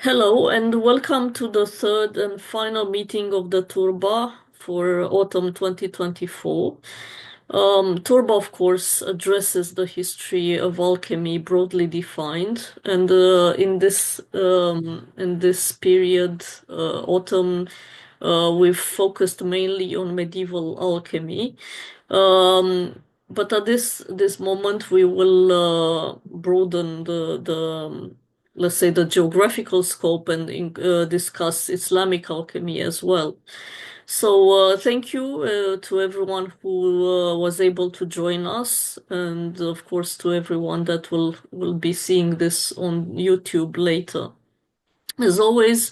Hello and welcome to the third and final meeting of the Turba for autumn 2024. Turba, of course, addresses the history of alchemy broadly defined, and in this period, autumn, we've focused mainly on medieval alchemy. But at this moment, we will broaden the let's say the geographical scope and discuss Islamic alchemy as well. So thank you to everyone who was able to join us, and of course to everyone that will be seeing this on YouTube later. As always,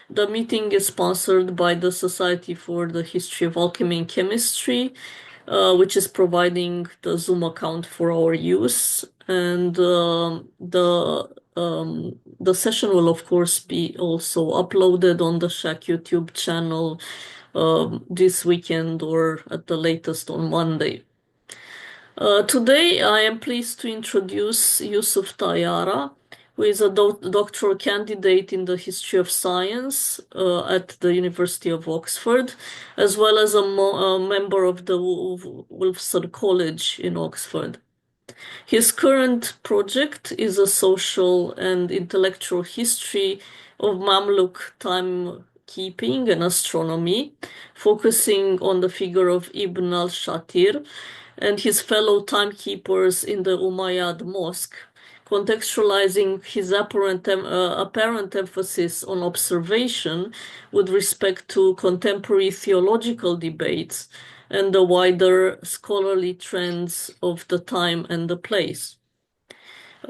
the meeting is sponsored by the Society for the History of Alchemy and Chemistry, which is providing the Zoom account for our use. And the session will, of course, be also uploaded on the Shack YouTube channel this weekend or at the latest on Monday. Today, I am pleased to introduce Yusuf Tayara, who is a doctoral candidate in the history of science at the University of Oxford, as well as a member of the Wolfson College in Oxford. His current project is a social and intellectual history of Mamluk timekeeping and astronomy, focusing on the figure of Ibn al-Shatir and his fellow timekeepers in the Umayyad Mosque, contextualizing his apparent emphasis on observation with respect to contemporary theological debates and the wider scholarly trends of the time and the place.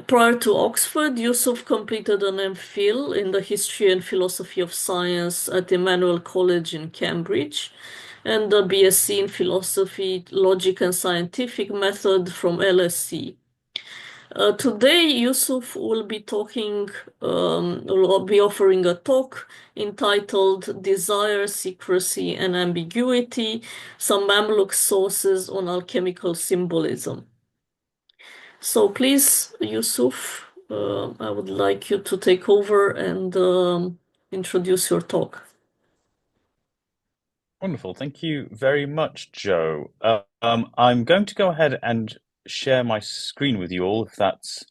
Prior to Oxford, Yusuf completed an MPhil in the History and Philosophy of Science at Emmanuel College in Cambridge, and a BSc in Philosophy, Logic and Scientific Method from LSE. Today, Yusuf will be offering a talk entitled Desire, Secrecy, and Ambiguity, Some Mamluk Sources on Alchemical Symbolism. So please, Yusuf, I would like you to take over and introduce your talk. Wonderful. Thank you very much, Joe. I'm going to go ahead and share my screen with you all, if that's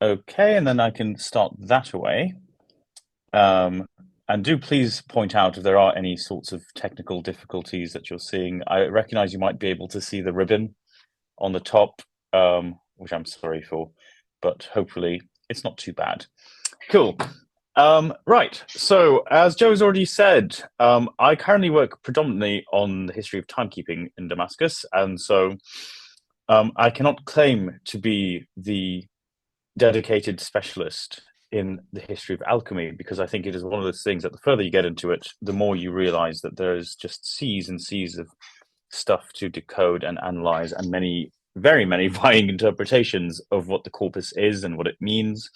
okay, and then I can start that away. And do please point out if there are any sorts of technical difficulties that you're seeing. I recognize you might be able to see the ribbon on the top, which I'm sorry for, but hopefully it's not too bad. Cool. Right. So, as Joe's already said, I currently work predominantly on the history of timekeeping in Damascus, and so I cannot claim to be the dedicated specialist in the history of alchemy because I think it is one of those things that the further you get into it, the more you realize that there's just seas and seas of stuff to decode and analyze, and many, very many vying interpretations of what the corpus is and what it means.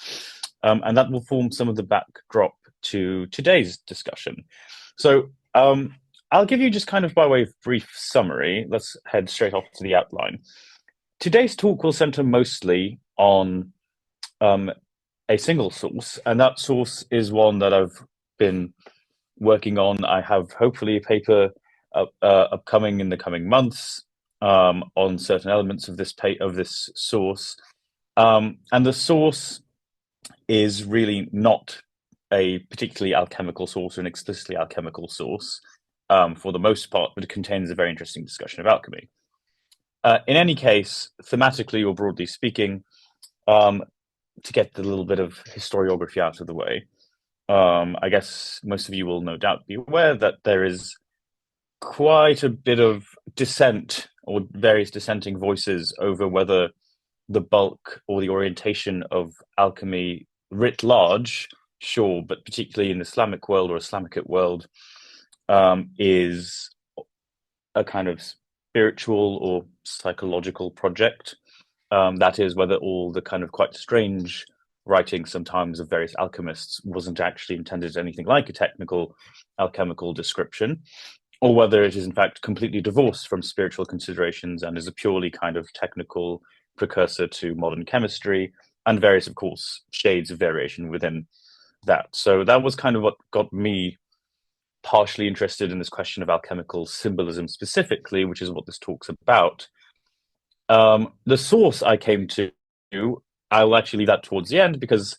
And that will form some of the backdrop to today's discussion. So I'll give you just kind of by way of brief summary. Let's head straight off to the outline. Today's talk will center mostly on a single source, and that source is one that I've been working on. I have hopefully a paper upcoming in the coming months on certain elements of this source, and the source is really not a particularly alchemical source or an explicitly alchemical source for the most part, but it contains a very interesting discussion of alchemy. In any case, thematically or broadly speaking, to get the little bit of historiography out of the way, I guess most of you will no doubt be aware that there is quite a bit of dissent or various dissenting voices over whether the bulk or the orientation of alchemy writ large, sure, but particularly in the Islamic world or Islamicate world, is a kind of spiritual or psychological project. That is, whether all the kind of quite strange writing sometimes of various alchemists wasn't actually intended as anything like a technical alchemical description, or whether it is in fact completely divorced from spiritual considerations and is a purely kind of technical precursor to modern chemistry, and various, of course, shades of variation within that. So that was kind of what got me partially interested in this question of alchemical symbolism specifically, which is what this talk's about. The source I came to, I'll actually leave that towards the end because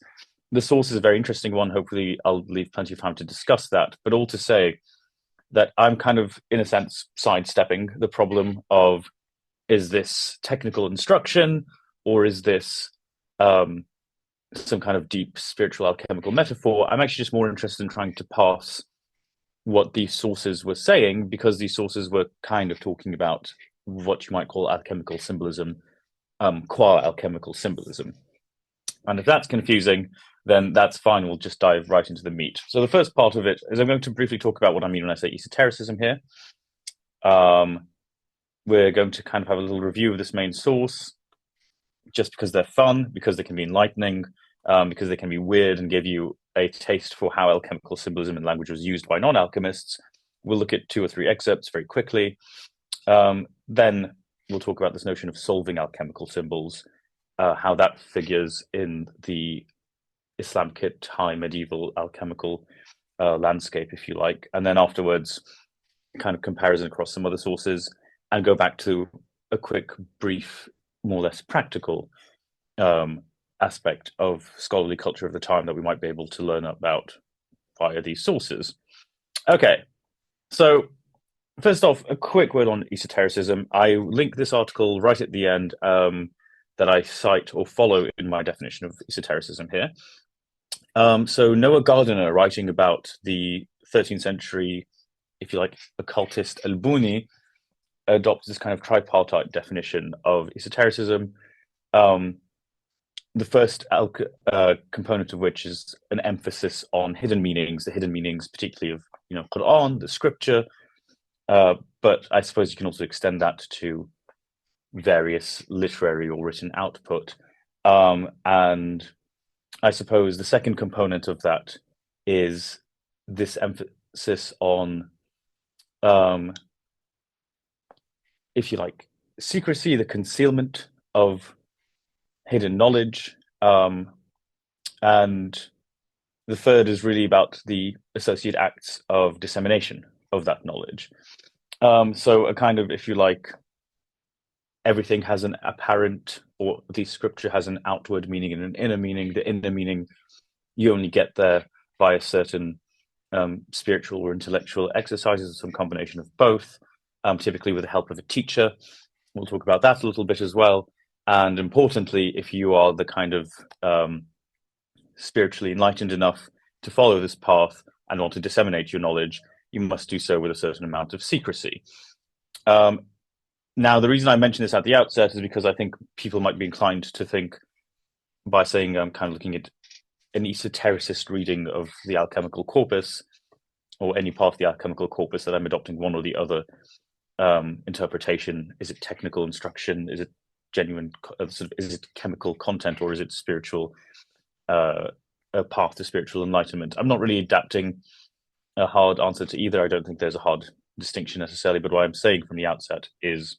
the source is a very interesting one. Hopefully, I'll leave plenty of time to discuss that. But all to say that I'm kind of, in a sense, sidestepping the problem of, is this technical instruction or is this some kind of deep spiritual alchemical metaphor? I'm actually just more interested in trying to pass what these sources were saying, because these sources were kind of talking about what you might call alchemical symbolism, qua alchemical symbolism. And if that's confusing, then that's fine. We'll just dive right into the meat. So the first part of it is I'm going to briefly talk about what I mean when I say esotericism here. We're going to kind of have a little review of this main source, just because they're fun, because they can be enlightening, because they can be weird and give you a taste for how alchemical symbolism in language was used by non-alchemists. We'll look at 2 or 3 excerpts very quickly. Then we'll talk about this notion of solving alchemical symbols, how that figures in the Islamic high medieval alchemical landscape, if you like. And then afterwards, kind of comparison across some other sources, and go back to a quick, brief, more or less practical aspect of scholarly culture of the time that we might be able to learn about via these sources. Okay, so first off, a quick word on esotericism. I link this article right at the end that I cite or follow in my definition of esotericism here. So Noah Gardiner, writing about the 13th century, if you like, occultist Al-Buni, adopts this kind of tripartite definition of esotericism. The first component of which is an emphasis on hidden meanings, the hidden meanings particularly of Quran, the scripture, but I suppose you can also extend that to various literary or written output. And I suppose the second component of that is this emphasis on, if you like, secrecy, the concealment of hidden knowledge. And the third is really about the associated acts of dissemination of that knowledge. So a kind of, if you like, everything has an apparent, or the scripture has an outward meaning and an inner meaning. The inner meaning you only get there via certain spiritual or intellectual exercises, or some combination of both, typically with the help of a teacher. We'll talk about that a little bit as well. And importantly, if you are the kind of spiritually enlightened enough to follow this path and want to disseminate your knowledge, you must do so with a certain amount of secrecy. Now, the reason I mention this at the outset is because I think people might be inclined to think, by saying I'm kind of looking at an esotericist reading of the alchemical corpus, or any part of the alchemical corpus, that I'm adopting one or the other interpretation. Is it technical instruction? Is it genuine? Is it chemical content, or is it spiritual? A path to spiritual enlightenment. I'm not really adapting a hard answer to either. I don't think there's a hard distinction necessarily, but what I'm saying from the outset is,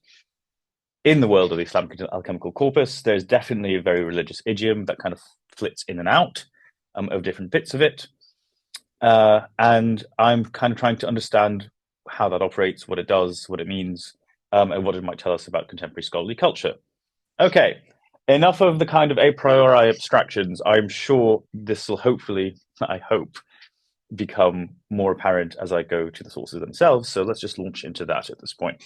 in the world of the Islamic alchemical corpus, there's definitely a very religious idiom that kind of flits in and out of different bits of it. And I'm kind of trying to understand how that operates, what it does, what it means, and what it might tell us about contemporary scholarly culture. Okay, enough of the kind of a priori abstractions. I'm sure this will hopefully, I hope, become more apparent as I go to the sources themselves. So let's just launch into that at this point.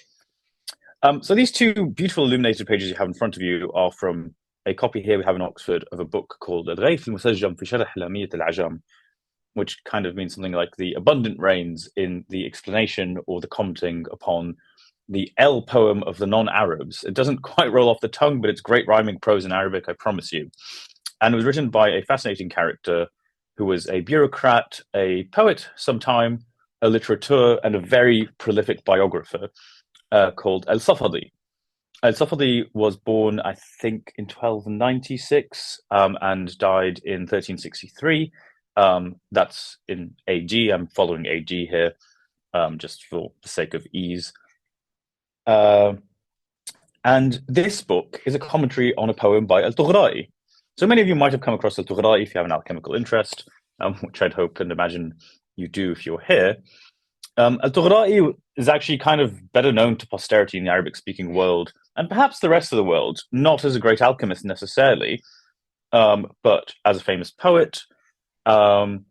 So these 2 beautiful illuminated pages you have in front of you are from a copy here we have in Oxford of a book called الغيث المسجم في شرح لامية العجم, which kind of means something like the abundant rains in the explanation or the commenting upon the El poem of the non-Arabs. It doesn't quite roll off the tongue, but it's great rhyming prose in Arabic, I promise you. And it was written by a fascinating character who was a bureaucrat, a poet sometime, a litterateur, and a very prolific biographer called Al-Safadi. Al-Safadi was born, I think, in 1296 and died in 1363. That's in AD. I'm following AD here just for the sake of ease. And this book is a commentary on a poem by Al-Tughra'i. So many of you might have come across Al-Tughra'i if you have an alchemical interest. which I'd hope and imagine you do if you're here. Al-Tughra'i is actually kind of better known to posterity in the Arabic-speaking world, and perhaps the rest of the world, not as a great alchemist necessarily, but as a famous poet. Um,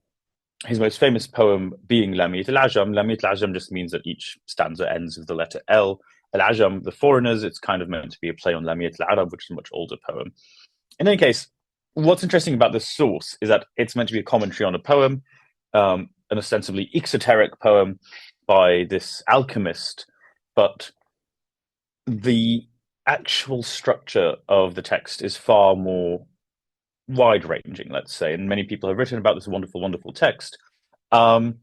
his most famous poem being Lamiyat al-Ajam. Lamiyat al-Ajam just means that each stanza ends with the letter L. Al-Ajam, the foreigners, it's kind of meant to be a play on Lamiyat al-Arab, which is a much older poem. In any case, what's interesting about this source is that it's meant to be a commentary on a poem, an ostensibly exoteric poem by this alchemist, but the actual structure of the text is far more wide ranging, let's say, and many people have written about this wonderful, wonderful text. Um,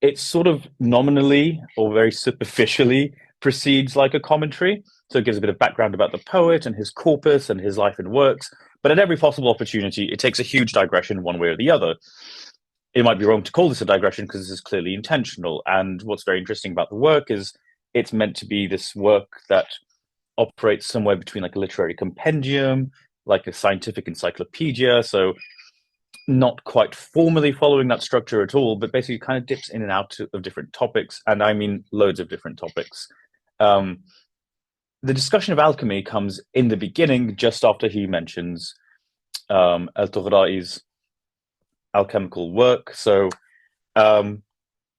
it sort of nominally or very superficially proceeds like a commentary. So it gives a bit of background about the poet and his corpus and his life and works. But at every possible opportunity, it takes a huge digression one way or the other. It might be wrong to call this a digression because this is clearly intentional. And what's very interesting about the work is it's meant to be this work that operates somewhere between like a literary compendium, like a scientific encyclopedia. So not quite formally following that structure at all, but basically kind of dips in and out of different topics. And I mean loads of different topics. Um, the discussion of alchemy comes in the beginning, just after he mentions Al-Tughra'i's alchemical work. So in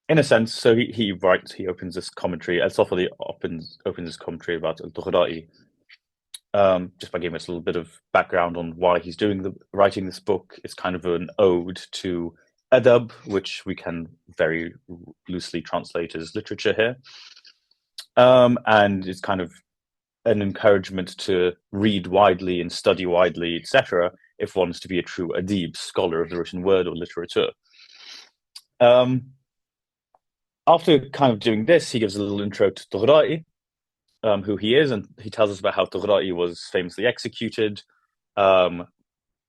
a sense, so he opens this commentary, Al-Safadi opens this commentary about Al-Tughra'i, just by giving us a little bit of background on why he's writing this book. It's kind of an ode to adab, which we can very loosely translate as literature here. And it's kind of an encouragement to read widely and study widely, etc., if one is to be a true adib, scholar of the written word or literature. After kind of doing this, he gives a little intro to Tughra'i, who he is, and he tells us about how Tughra'i was famously executed.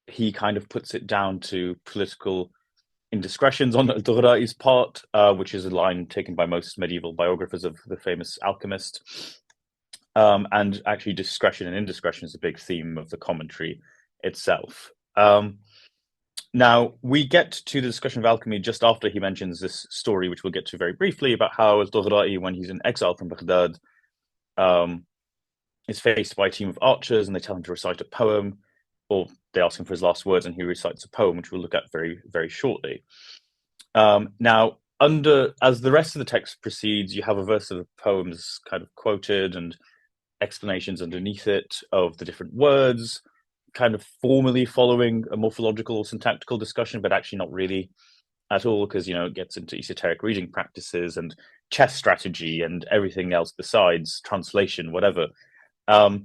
He kind of puts it down to political indiscretions on Tughra'i's part, which is a line taken by most medieval biographers of the famous alchemist. And actually, discretion and indiscretion is a big theme of the commentary itself. Now, we get to the discussion of alchemy just after he mentions this story, which we'll get to very briefly, about how Al-Tughra'i, when he's in exile from Baghdad, is faced by a team of archers, and they tell him to recite a poem, or they ask him for his last words, and he recites a poem, which we'll look at very, very shortly. Now, as the rest of the text proceeds, you have a verse of the poems kind of quoted and explanations underneath it of the different words, kind of formally following a morphological or syntactical discussion, but actually not really at all, because it gets into esoteric reading practices and chess strategy and everything else besides translation, whatever. But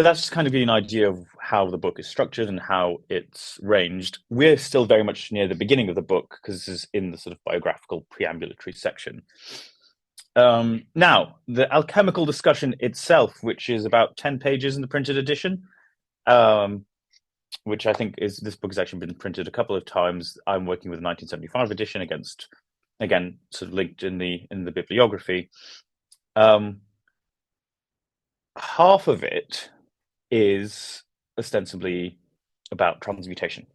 that's just kind of an idea of how the book is structured and how it's ranged. We're still very much near the beginning of the book because this is in the sort of biographical preambulatory section. Now, the alchemical discussion itself, which is about 10 pages in the printed edition, which I think this book has actually been printed a couple of times. I'm working with a 1975 edition again, sort of linked in the bibliography. Half of it is ostensibly about transmutation,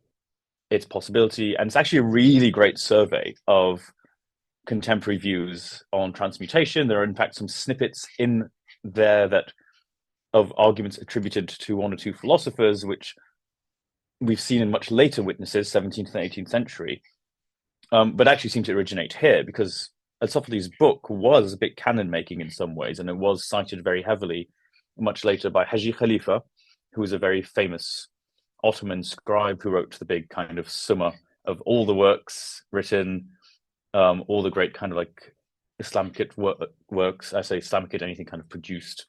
its possibility, and it's actually a really great survey of contemporary views on transmutation. There are in fact some snippets in there of arguments attributed to one or two philosophers, which we've seen in much later witnesses, 17th and 18th century, but actually seem to originate here because Al-Safadi's book was a bit canon making in some ways, and it was cited very heavily much later by Haji Khalifa, who was a very famous Ottoman scribe who wrote the big kind of summa of all the works written, all the great kind of like Islamic works. I say Islamic, anything kind of produced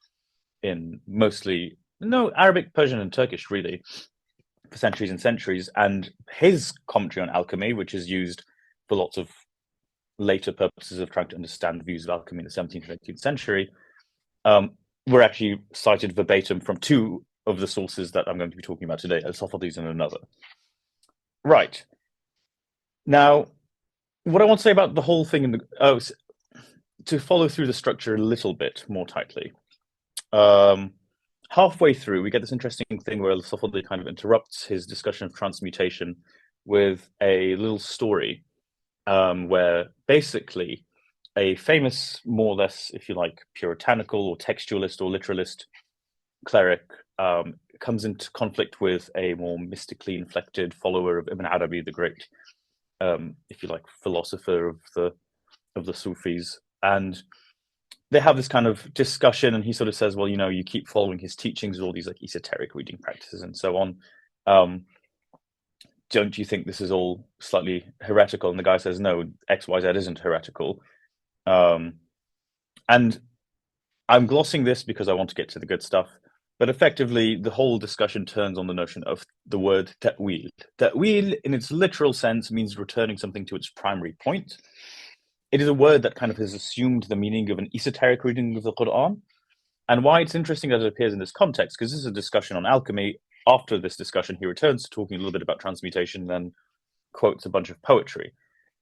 in mostly Arabic, Persian, and Turkish, really, for centuries and centuries. And his commentary on alchemy, which is used for lots of later purposes of trying to understand views of alchemy in the 17th and 18th century, were actually cited verbatim from two of the sources that I'm going to be talking about today, Al-Safadi's and another. Right. Now, what I want to say about the whole thing to follow through the structure a little bit more tightly. Halfway through, we get this interesting thing where Al-Safadi kind of interrupts his discussion of transmutation with a little story where basically a famous, more or less, if you like, puritanical or textualist or literalist cleric comes into conflict with a more mystically inflected follower of Ibn Arabi, the great, if you like, philosopher of the Sufis, and they have this kind of discussion, and he sort of says, "Well, you keep following his teachings with all these like esoteric reading practices and so on. Um, don't you think this is all slightly heretical?" And the guy says, "No, X, Y, Z isn't heretical." Um, and I'm glossing this because I want to get to the good stuff. But effectively, the whole discussion turns on the notion of the word ta'wil. Ta'wil, in its literal sense, means returning something to its primary point. It is a word that kind of has assumed the meaning of an esoteric reading of the Quran. And why it's interesting that it appears in this context, because this is a discussion on alchemy. After this discussion, he returns to talking a little bit about transmutation, then quotes a bunch of poetry.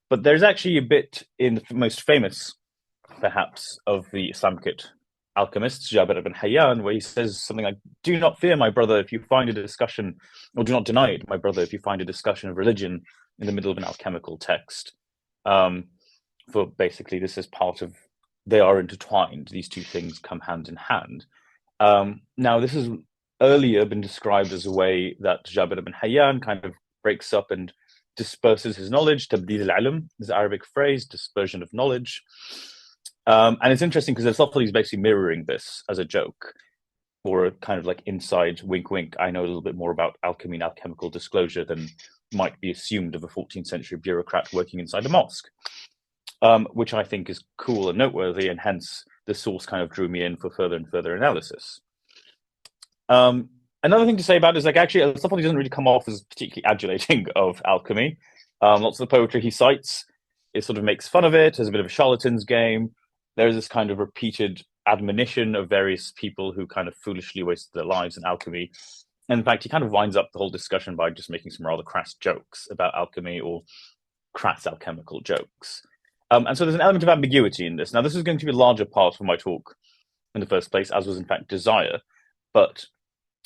But there's actually a bit in the most famous, perhaps, of the Islamic alchemists, Jabir ibn Hayyan, where he says something like, "Do not fear, my brother, if you find a discussion, or do not deny it, my brother, if you find a discussion of religion in the middle of an alchemical text." Um, for basically, this is part of, they are intertwined. These two things come hand in hand. Now, this has earlier been described as a way that Jabir ibn Hayyan kind of breaks up and disperses his knowledge. Tabdil al-ilm is the Arabic phrase, dispersion of knowledge. And it's interesting because Aristotle is basically mirroring this as a joke or a kind of like inside wink wink. I know a little bit more about alchemy and alchemical disclosure than might be assumed of a 14th century bureaucrat working inside a mosque, which I think is cool and noteworthy, and hence the source kind of drew me in for further and further analysis. Another thing to say about it is like actually Aristotle doesn't really come off as particularly adulating of alchemy. Lots of the poetry he cites, it sort of makes fun of it as a bit of a charlatan's game. There's this kind of repeated admonition of various people who kind of foolishly wasted their lives in alchemy. And in fact, he kind of winds up the whole discussion by just making some rather crass jokes about alchemy or crass alchemical jokes. And so there's an element of ambiguity in this. Now, this is going to be a larger part of my talk in the first place, as was in fact desire. But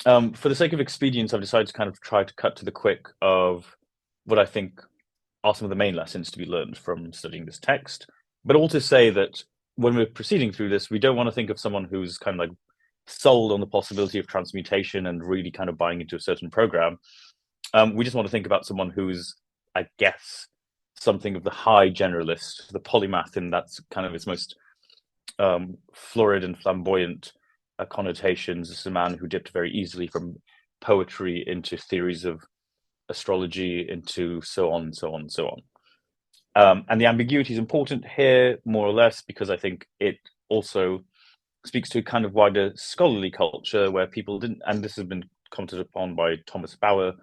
for the sake of expedience, I've decided to kind of try to cut to the quick of what I think are some of the main lessons to be learned from studying this text. But all to say that when we're proceeding through this, we don't want to think of someone who's kind of like sold on the possibility of transmutation and really kind of buying into a certain program. We just want to think about someone who's, I guess, something of the high generalist, the polymath, and that's kind of its most florid and flamboyant connotations. This is a man who dipped very easily from poetry into theories of astrology, into so on, so on, so on. And the ambiguity is important here, more or less, because I think it also speaks to a kind of wider scholarly culture where people didn't, and this has been commented upon by Thomas Bauer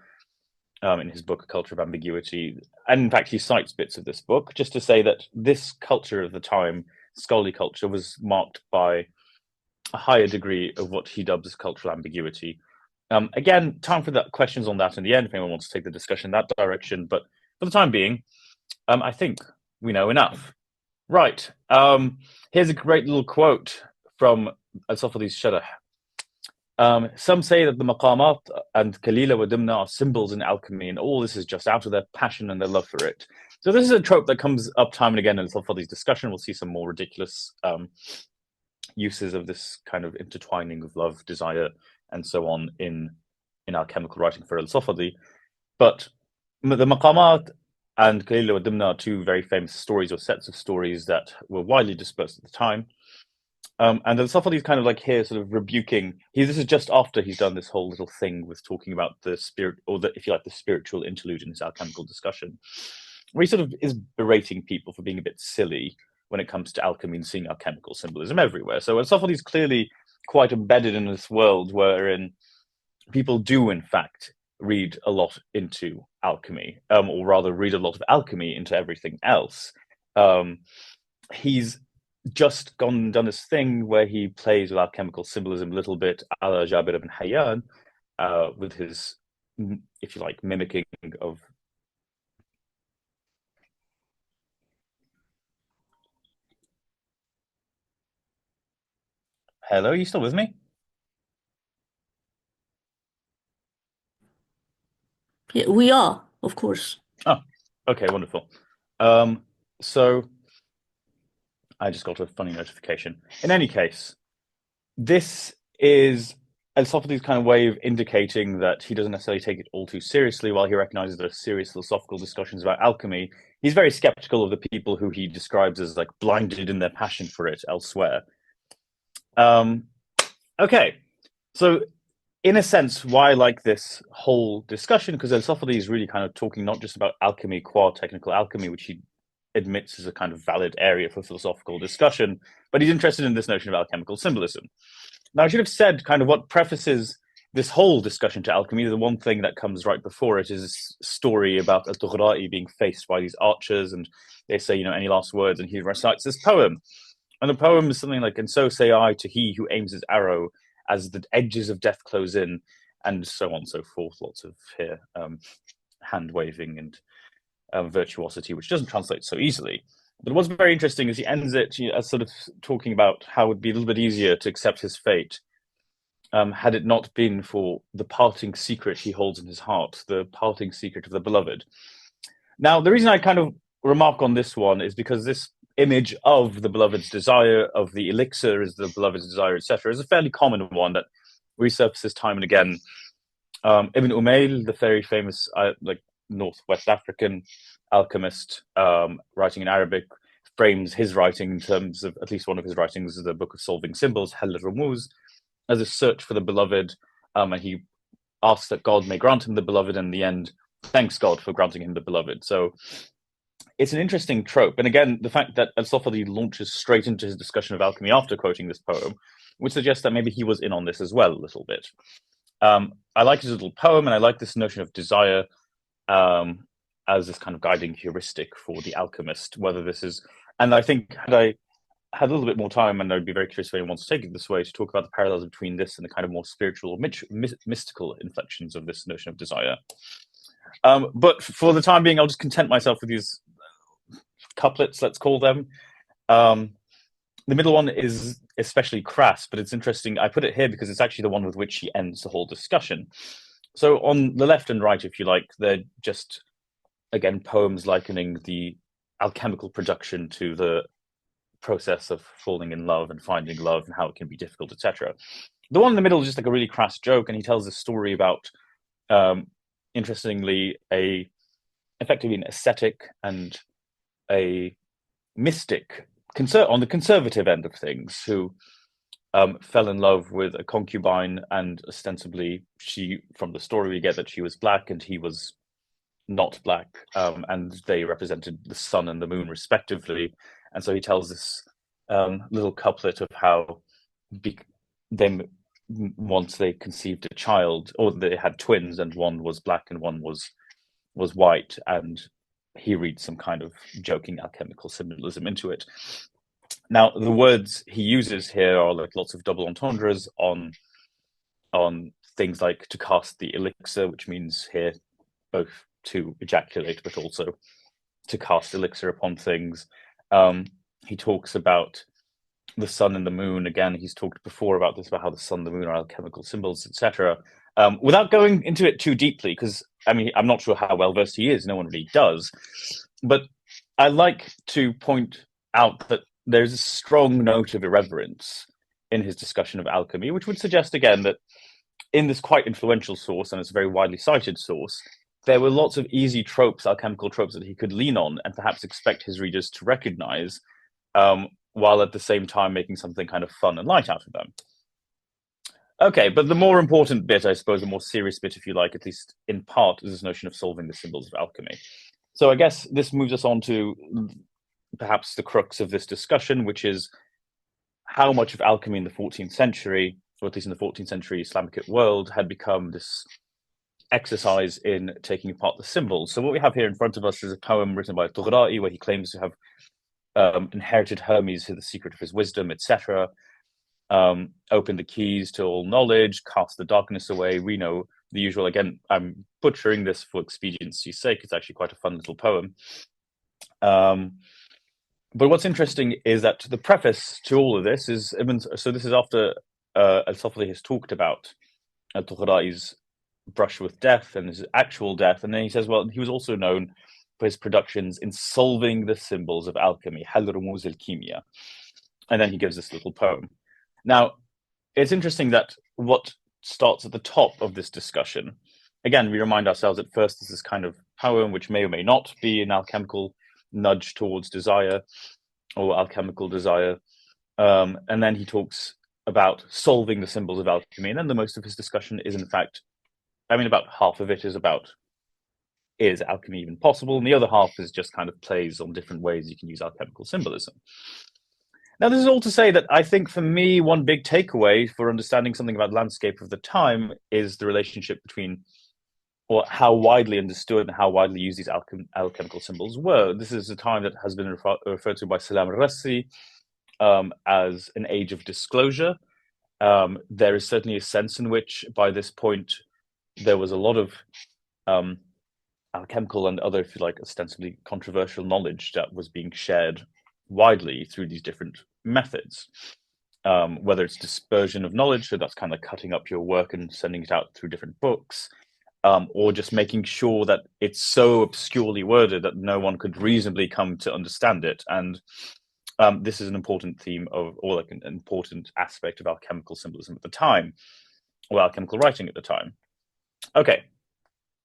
in his book, A Culture of Ambiguity. And in fact, he cites bits of this book just to say that this culture of the time, scholarly culture, was marked by a higher degree of what he dubs as cultural ambiguity. Again, time for that questions on that in the end if anyone wants to take the discussion in that direction. But for the time being, I think we know enough. Right. Here's a great little quote from Al-Safadi's Sharh. Some say that the maqamat and kalila wa dimna are symbols in alchemy, and all this is just out of their passion and their love for it. So this is a trope that comes up time and again in Al-Safadi's discussion. We'll see some more ridiculous uses of this kind of intertwining of love, desire, and so on in alchemical writing for Al-Safadi. But the maqamat and Kalila wa Dimna are two very famous stories or sets of stories that were widely dispersed at the time. And Al-Safadi is kind of like here, sort of rebuking. This is just after he's done this whole little thing with talking about the spirit, or the, if you like, the spiritual interlude in his alchemical discussion, where he sort of is berating people for being a bit silly when it comes to alchemy and seeing alchemical symbolism everywhere. So Al-Safadi is clearly quite embedded in this world wherein people do, in fact, read a lot into alchemy, or rather read a lot of alchemy into everything else. He's just gone and done this thing where he plays with alchemical symbolism a little bit, a la Jabir ibn Hayyan, with his, if you like, mimicking of. Hello, are you still with me? Yeah, we are, of course. Oh, okay, wonderful. Um, so I just got a funny notification. In any case, this is Aristophanes' kind of way of indicating that he doesn't necessarily take it all too seriously. While he recognizes there are serious philosophical discussions about alchemy, he's very skeptical of the people who he describes as like blinded in their passion for it elsewhere. Um, okay, so in a sense, why I like this whole discussion, because Aristophanes is really kind of talking not just about alchemy qua technical alchemy, which he admits is a kind of valid area for philosophical discussion, but he's interested in this notion of alchemical symbolism. Now, I should have said kind of what prefaces this whole discussion to alchemy. The one thing that comes right before it is this story about Al-Tughra'i being faced by these archers, and they say, any last words, and he recites this poem. And the poem is something like, "And so say I to he who aims his arrow, as the edges of death close in," and so on and so forth. Lots of here hand waving and virtuosity, which doesn't translate so easily. But what's very interesting is he ends it as sort of talking about how it would be a little bit easier to accept his fate had it not been for the parting secret he holds in his heart, the parting secret of the beloved. Now, the reason I kind of remark on this one is because this image of the beloved's desire, of the elixir as the beloved's desire, etc., is a fairly common one that resurfaces time and again. Ibn Umayl, the very famous like Northwest African alchemist, writing in Arabic, frames his writing in terms of at least one of his writings, the Book of Solving Symbols, Hal al-Rumuz, as a search for the beloved, and he asks that God may grant him the beloved, and in the end, thanks God for granting him the beloved. So it's an interesting trope. And again, the fact that Aristophanes launches straight into his discussion of alchemy after quoting this poem would suggest that maybe he was in on this as well a little bit. I like his little poem, and I like this notion of desire as this kind of guiding heuristic for the alchemist. Whether this is, and I think had I had a little bit more time, and I'd be very curious if anyone wants to take it this way, to talk about the parallels between this and the kind of more spiritual or mystical inflections of this notion of desire. But for the time being, I'll just content myself with these couplets, let's call them. The middle one is especially crass, but it's interesting. I put it here because it's actually the one with which he ends the whole discussion. So on the left and right, if you like, they're just, again, poems likening the alchemical production to the process of falling in love and finding love and how it can be difficult, etc. The one in the middle is just like a really crass joke, and he tells a story about, interestingly, effectively an ascetic and a mystic on the conservative end of things who fell in love with a concubine, and ostensibly she, from the story we get that she was black and he was not black, and they represented the sun and the moon respectively. And so he tells this little couplet of how once they conceived a child, or they had twins, and one was black and one was white, and he reads some kind of joking alchemical symbolism into it. Now, the words he uses here are like lots of double entendres on things like to cast the elixir, which means here both to ejaculate, but also to cast elixir upon things. He talks about the sun and the moon. Again, he's talked before about this, about how the sun and the moon are alchemical symbols, etc. Without going into it too deeply, because I mean, I'm not sure how well versed he is. No one really does. But I like to point out that there's a strong note of irreverence in his discussion of alchemy, which would suggest again that in this quite influential source, and it's a very widely cited source, there were lots of easy tropes, alchemical tropes, that he could lean on and perhaps expect his readers to recognize, while at the same time making something kind of fun and light out of them. Okay, but the more important bit, I suppose, the more serious bit, if you like, at least in part, is this notion of solving the symbols of alchemy. So I guess this moves us on to perhaps the crux of this discussion, which is how much of alchemy in the 14th century, or at least in the 14th century Islamic world, had become this exercise in taking apart the symbols. So what we have here in front of us is a poem written by Tughra'i, where he claims to have inherited Hermes to the secret of his wisdom, etc. Open the keys to all knowledge, cast the darkness away. We know the usual. Again, I'm butchering this for expediency's sake. It's actually quite a fun little poem. But what's interesting is that the preface to all of this is, so this is after Al-Safli has talked about Tughra'i's brush with death and his actual death. And then he says, well, he was also known for his productions in solving the symbols of alchemy, حل رموز الكيمياء. And then he gives this little poem. Now, it's interesting that what starts at the top of this discussion, again, we remind ourselves at first this is kind of poem which may or may not be an alchemical nudge towards desire or alchemical desire. And then he talks about solving the symbols of alchemy. And then the most of his discussion is, in fact, I mean, about half of it is about is alchemy even possible? And the other half is just kind of plays on different ways you can use alchemical symbolism. Now, this is all to say that I think for me, one big takeaway for understanding something about the landscape of the time is the relationship between, or how widely understood and how widely used these alchemical symbols were. This is a time that has been referred to by Salam Rassi as an age of disclosure. There is certainly a sense in which, by this point, there was a lot of alchemical and other, if you like, ostensibly controversial knowledge that was being shared widely through these different methods. Whether it's dispersion of knowledge, so that's kind of cutting up your work and sending it out through different books, or just making sure that it's so obscurely worded that no one could reasonably come to understand it. And this is an important theme of, or like an important aspect of alchemical symbolism at the time, or alchemical writing at the time. Okay,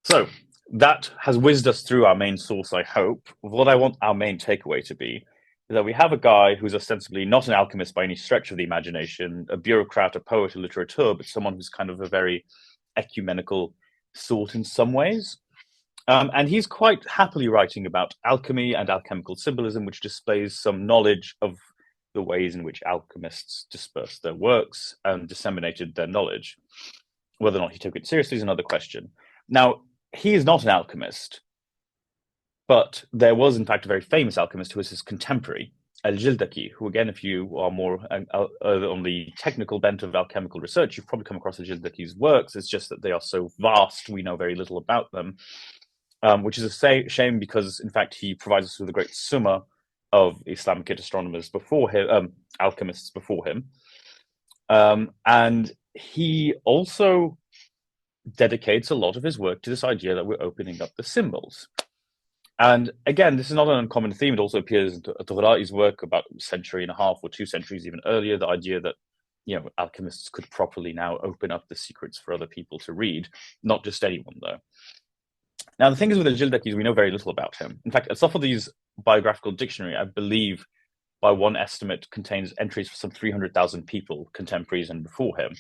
so that has whizzed us through our main source, I hope. What I want our main takeaway to be is that we have a guy who's ostensibly not an alchemist by any stretch of the imagination, a bureaucrat, a poet, a literateur, but someone who's kind of a very ecumenical sort in some ways. And he's quite happily writing about alchemy and alchemical symbolism, which displays some knowledge of the ways in which alchemists dispersed their works and disseminated their knowledge. Whether or not he took it seriously is another question. Now, he is not an alchemist, but there was, in fact, a very famous alchemist who was his contemporary, Al-Jildaki, who, again, if you are more on the technical bent of alchemical research, you've probably come across Al-Jildaki's works. It's just that they are so vast, we know very little about them, which is a shame because, in fact, he provides us with a great summa of Islamic astronomers before him, alchemists before him. And he also dedicates a lot of his work to this idea that we're opening up the symbols. And again, this is not an uncommon theme. It also appears in Tughra'i's work about a century and a half or 2 centuries even earlier, the idea that alchemists could properly now open up the secrets for other people to read, not just anyone, though. Now, the thing is with Al-Jildaki is we know very little about him. In fact, Al-Safadi's biographical dictionary, I believe, by one estimate, contains entries for some 300,000 people, contemporaries and before him.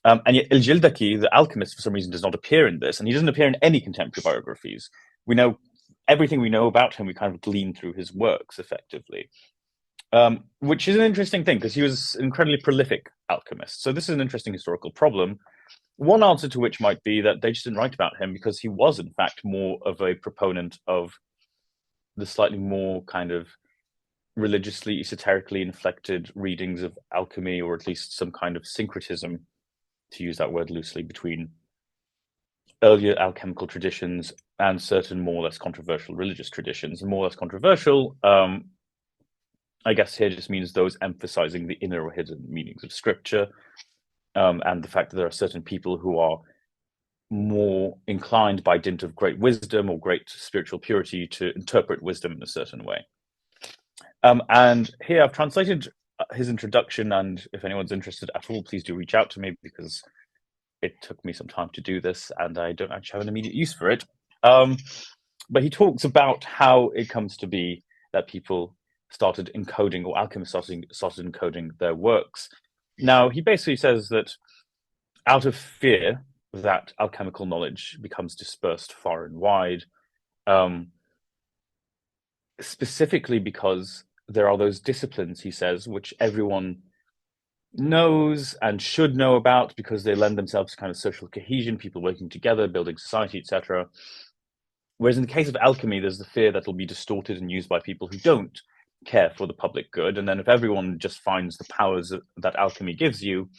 And yet Al-Jildaki, the alchemist, for some reason, does not appear in this, and he doesn't appear in any contemporary biographies. We know everything we know about him, we kind of glean through his works, effectively, which is an interesting thing, because he was an incredibly prolific alchemist. So this is an interesting historical problem. One answer to which might be that they just didn't write about him because he was, in fact, more of a proponent of the slightly more kind of religiously, esoterically inflected readings of alchemy, or at least some kind of syncretism, to use that word loosely, between earlier alchemical traditions and certain more or less controversial religious traditions. And more or less controversial, I guess here just means those emphasizing the inner or hidden meanings of scripture, and the fact that there are certain people who are more inclined by dint of great wisdom or great spiritual purity to interpret wisdom in a certain way. And here I've translated his introduction, and if anyone's interested at all, please do reach out to me, because it took me some time to do this and I don't actually have an immediate use for it. But he talks about how it comes to be that people started encoding, or alchemists started encoding their works. Now, he basically says that out of fear that alchemical knowledge becomes dispersed far and wide, specifically because there are those disciplines, he says, which everyone knows and should know about because they lend themselves to kind of social cohesion, people working together, building society, etc. Whereas in the case of alchemy, there's the fear that it'll be distorted and used by people who don't care for the public good. And then if everyone just finds the powers that alchemy gives you,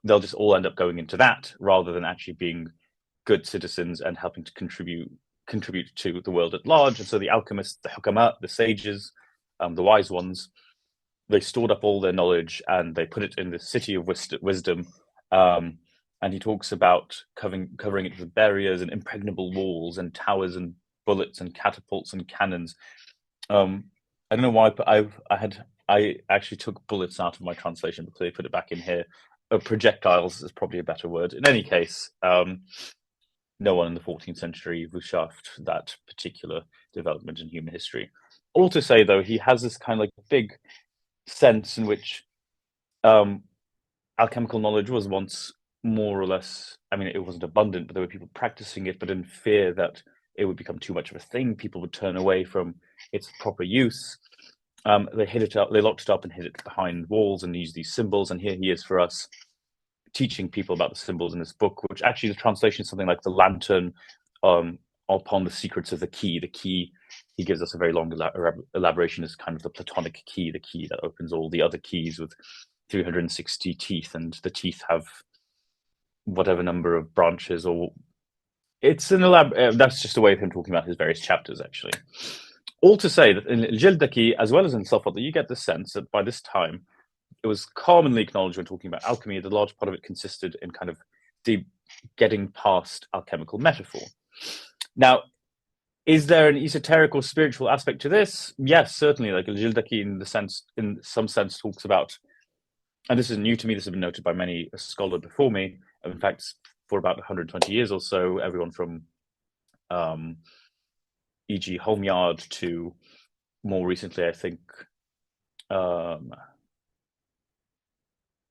they'll just all end up going into that rather than actually being good citizens and helping to contribute to the world at large. And so the alchemists, the hukama, the sages, the wise ones, they stored up all their knowledge and they put it in the city of wisdom, and he talks about covering it with barriers and impregnable walls and towers and bullets and catapults and cannons. Um, I don't know why, but I actually took bullets out of my translation because they put it back in here. Projectiles is probably a better word. In any case, no one in the 14th century rechaffed that particular development in human history. All to say, though, he has this kind of like big sense in which um, alchemical knowledge was once more or less, I mean, it wasn't abundant, but there were people practicing it, but in fear that it would become too much of a thing. People would turn away from its proper use. They hid it up, they locked it up and hid it behind walls and used these symbols. And here he is for us teaching people about the symbols in this book, which actually the translation is something like the lantern upon the secrets of the key. The key, he gives us a very long elaboration, is kind of the Platonic key, the key that opens all the other keys with 360 teeth, and the teeth have whatever number of branches, or it's an that's just a way of him talking about his various chapters, actually. All to say that in Jildaki, as well as in Safad, you get the sense that by this time, it was commonly acknowledged when talking about alchemy that a large part of it consisted in kind of getting past alchemical metaphor. Now, is there an esoteric or spiritual aspect to this? Yes, certainly. Like Jildaki, in some sense, talks about, and this is new to me. This has been noted by many scholars before me. In fact, for about 120 years or so, everyone from e.g. Homeyard to more recently, I think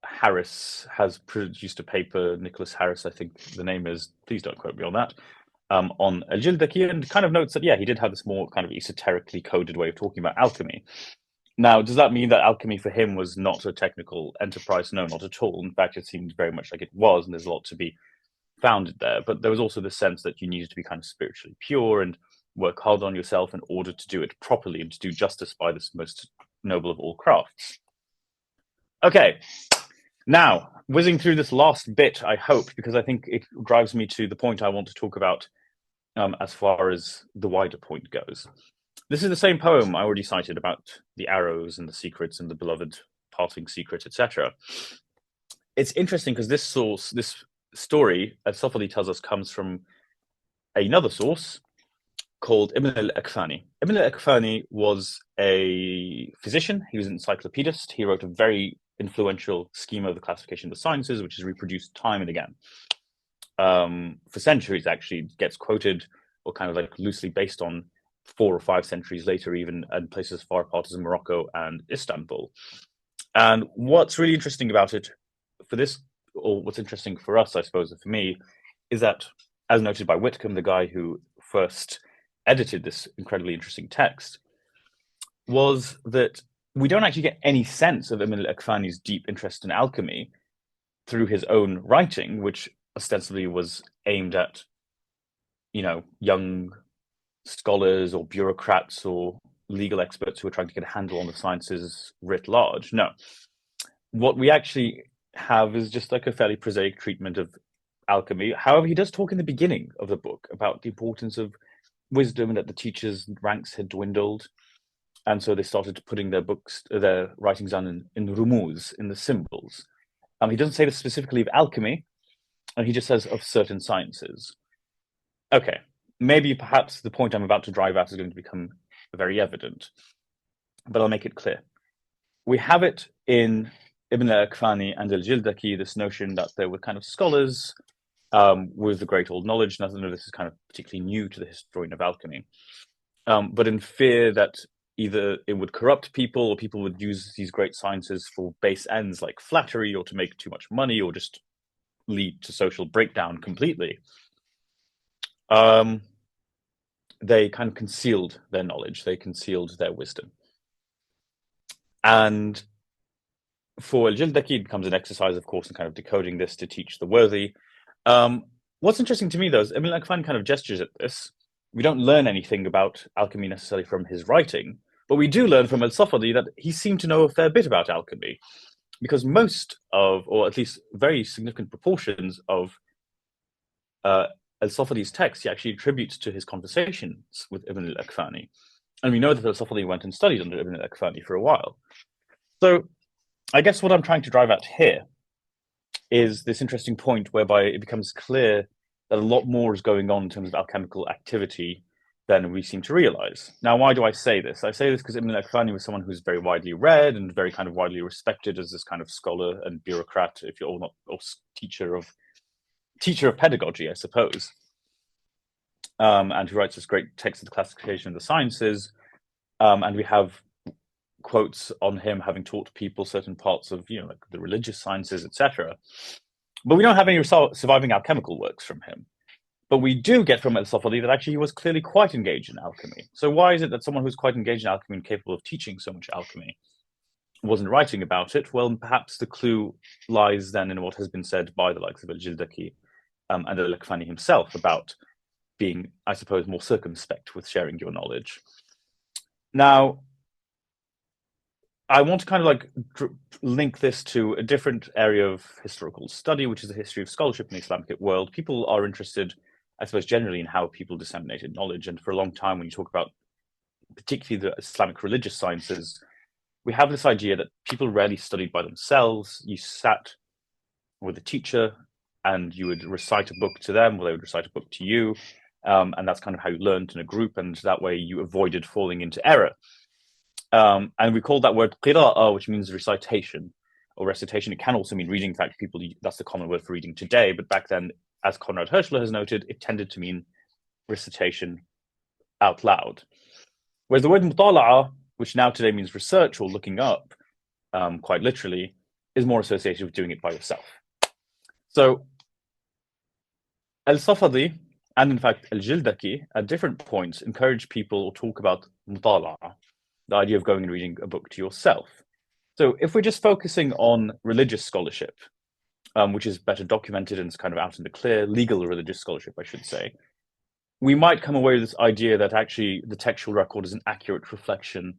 Harris has produced a paper, Nicholas Harris, I think the name is, please don't quote me on that, on Al-Jildaki, and kind of notes that, yeah, he did have this more kind of esoterically coded way of talking about alchemy. Now, does that mean that alchemy for him was not a technical enterprise? No, not at all. In fact, it seemed very much like it was, and there's a lot to be founded there. But there was also the sense that you needed to be kind of spiritually pure and work hard on yourself in order to do it properly and to do justice by this most noble of all crafts. Okay, now, whizzing through this last bit, I hope, because I think it drives me to the point I want to talk about as far as the wider point goes. This is the same poem I already cited about the arrows and the secrets and the beloved parting secret, etc. It's interesting because this story, as Sofali tells us, comes from another source called Ibn al-Akfani. Ibn al-Akfani was a physician. He was an encyclopedist. He wrote a very influential schema of the classification of the sciences, which is reproduced time and again. For centuries, actually, gets quoted or kind of like loosely based on 4 or 5 centuries later, even in places far apart as Morocco and Istanbul. And what's really interesting about it for this, or what's interesting for us, I suppose, for me, is that, as noted by Whitcomb, the guy who first edited this incredibly interesting text, was that we don't actually get any sense of Ibn al-Akfani's deep interest in alchemy through his own writing, which ostensibly was aimed at, young scholars or bureaucrats or legal experts who are trying to get a handle on the sciences writ large. No. What we actually have is just like a fairly prosaic treatment of alchemy. However, he does talk in the beginning of the book about the importance of wisdom and that the teachers' ranks had dwindled. And so they started putting their writings down in rumuz, in the symbols. He doesn't say this specifically of alchemy, and he just says of certain sciences. Okay, maybe perhaps the point I'm about to drive at is going to become very evident, but I'll make it clear. We have it in Ibn al-Akfani and al-Jildaki, this notion that there were kind of scholars with the great old knowledge. None of this is kind of particularly new to the historian of alchemy. But in fear that either it would corrupt people or people would use these great sciences for base ends like flattery or to make too much money or just lead to social breakdown completely, they kind of concealed their knowledge, they concealed their wisdom. And for Al-Jildaki, it becomes an exercise, of course, in kind of decoding this to teach the worthy. What's interesting to me, though, is Ibn al-Akfani kind of gestures at this. We don't learn anything about alchemy necessarily from his writing, but we do learn from al-Safadi that he seemed to know a fair bit about alchemy, because most of, or at least very significant proportions of al-Safadi's text, he actually attributes to his conversations with Ibn al-Akfani. And we know that al-Safadi went and studied under Ibn al-Akfani for a while. So I guess what I'm trying to drive at here is this interesting point whereby it becomes clear that a lot more is going on in terms of alchemical activity than we seem to realize. Now, why do I say this? I say this because Ibn al-Akhfani was someone who's very widely read and very kind of widely respected as this kind of scholar and bureaucrat, if you're not, or teacher of pedagogy, I suppose, and who writes this great text of the classification of the sciences. And we have quotes on him having taught people certain parts of, like the religious sciences, etc. But we don't have any surviving alchemical works from him. But we do get from Al-Safadi that actually he was clearly quite engaged in alchemy. So why is it that someone who's quite engaged in alchemy and capable of teaching so much alchemy wasn't writing about it? Well, perhaps the clue lies then in what has been said by the likes of Al-Jildaki and Al-Akhfani himself about being, I suppose, more circumspect with sharing your knowledge. Now, I want to kind of like link this to a different area of historical study, which is the history of scholarship in the Islamic world. People are interested, I suppose, generally in how people disseminated knowledge. And for a long time, when you talk about particularly the Islamic religious sciences, we have this idea that people rarely studied by themselves. You sat with a teacher and you would recite a book to them, or they would recite a book to you. And that's kind of how you learned in a group. And that way you avoided falling into error. And we call that word qira'ah, which means recitation or recitation. It can also mean reading. In fact, that's the common word for reading today. But back then, as Konrad Hirschler has noted, it tended to mean recitation out loud. Whereas the word mutala'a, which now today means research or looking up, quite literally, is more associated with doing it by yourself. So Al-Safadi and in fact Al-Jildaki at different points encourage people or talk about mutala'a, the idea of going and reading a book to yourself. So if we're just focusing on religious scholarship, which is better documented and is kind of out in the clear, legal religious scholarship, I should say, we might come away with this idea that actually the textual record is an accurate reflection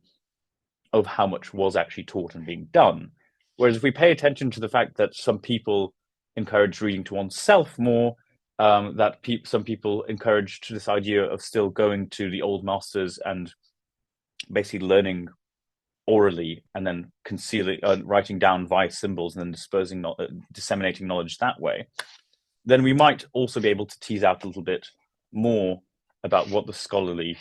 of how much was actually taught and being done. Whereas if we pay attention to the fact that some people encourage reading to oneself more, that some people encouraged this idea of still going to the old masters and basically learning orally and then concealing, writing down via symbols and then disseminating knowledge that way, then we might also be able to tease out a little bit more about what the scholarly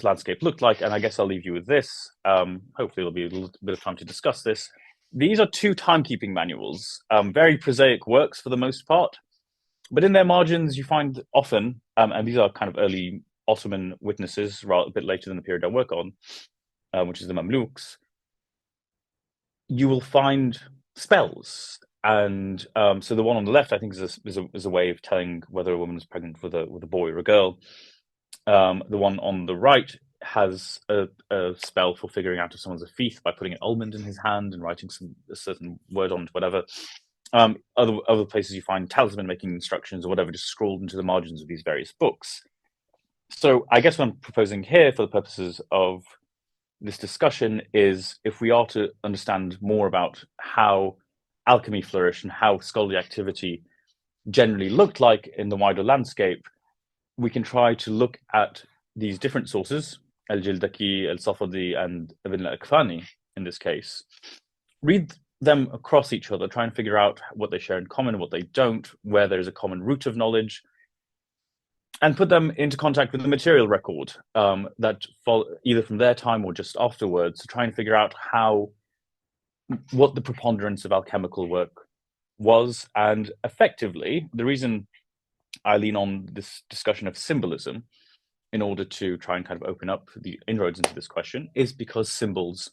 landscape looked like. And I guess I'll leave you with this. Hopefully there'll be a little bit of time to discuss this. These are two timekeeping manuals, very prosaic works for the most part, but in their margins you find often, and these are kind of early Ottoman witnesses, a bit later than the period I work on, which is the Mamluks, you will find spells. And so the one on the left, I think, is a way of telling whether a woman is pregnant with a boy or a girl. The one on the right has a spell for figuring out if someone's a thief by putting an almond in his hand and writing a certain word on it, whatever. Other places you find talisman making instructions or whatever, just scrawled into the margins of these various books. So I guess what I'm proposing here for the purposes of this discussion is, if we are to understand more about how alchemy flourished and how scholarly activity generally looked like in the wider landscape, we can try to look at these different sources, Al-Jildaki, Al-Safadi, and Ibn al-Akhfani in this case, read them across each other, try and figure out what they share in common, what they don't, where there's a common root of knowledge, and put them into contact with the material record that either from their time or just afterwards, to try and figure out what the preponderance of alchemical work was. And effectively, the reason I lean on this discussion of symbolism in order to try and kind of open up the inroads into this question is because symbols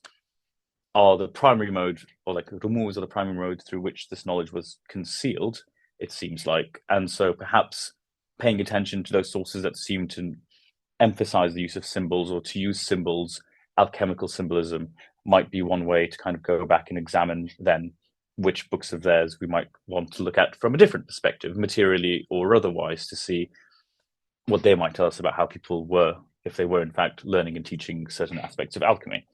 are the primary mode, or like rumuz are the primary mode through which this knowledge was concealed, it seems like. And so perhaps paying attention to those sources that seem to emphasize the use of symbols, or to use symbols, alchemical symbolism, might be one way to kind of go back and examine then which books of theirs we might want to look at from a different perspective, materially or otherwise, to see what they might tell us about how people were, if they were in fact learning and teaching certain aspects of alchemy.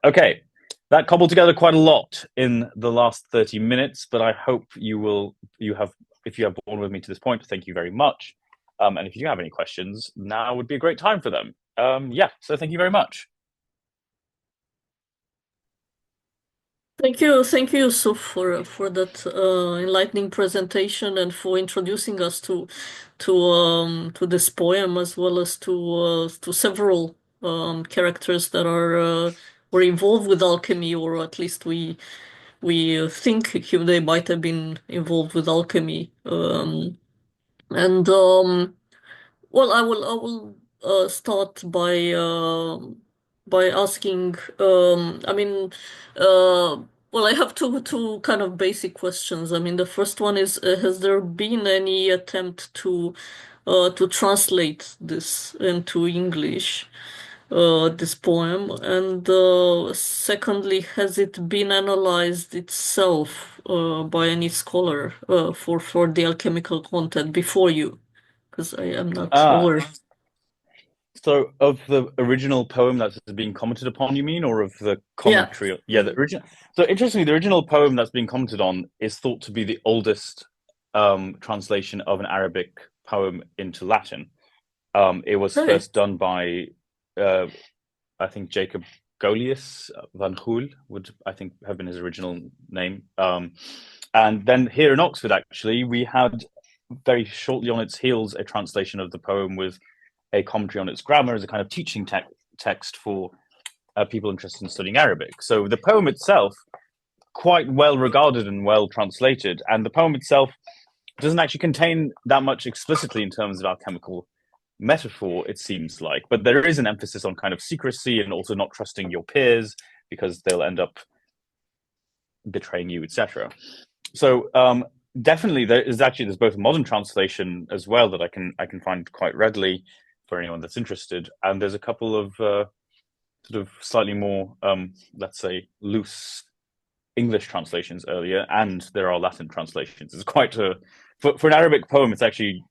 Okay, that cobbled together quite a lot in the last 30 minutes, but I hope if you have borne with me to this point, thank you very much. And if you do have any questions, now would be a great time for them. So thank you very much. Thank you, Yusuf, for that enlightening presentation and for introducing us to this poem as well as to several characters that are were involved with alchemy, or at least we think they might have been involved with alchemy. And well, I will start by asking. I mean, well, I have two kind of basic questions. I mean, the first one is, has there been any attempt to translate this into English, this poem? And secondly, has it been analyzed itself by any scholar for the alchemical content before you? Because I am not Ah, aware. so of the original poem that's being commented upon, you mean, or of the Yeah. commentary? Yeah, the original. So interestingly, the original poem that's being commented on is thought to be the oldest translation of an Arabic poem into Latin. It was Okay. first done by, uh, I think, Jacob Golius van Gool would, I think, have been his original name. And then here in Oxford, actually, we had very shortly on its heels a translation of the poem with a commentary on its grammar as a kind of teaching text for people interested in studying Arabic. So the poem itself, quite well regarded and well translated, and the poem itself doesn't actually contain that much explicitly in terms of alchemical metaphor, it seems like, but there is an emphasis on kind of secrecy and also not trusting your peers because they'll end up betraying you, etc. So definitely there's both a modern translation as well that I can find quite readily for anyone that's interested, and there's a couple of sort of slightly more let's say loose English translations earlier, and there are Latin translations. It's quite a for an Arabic poem. It's actually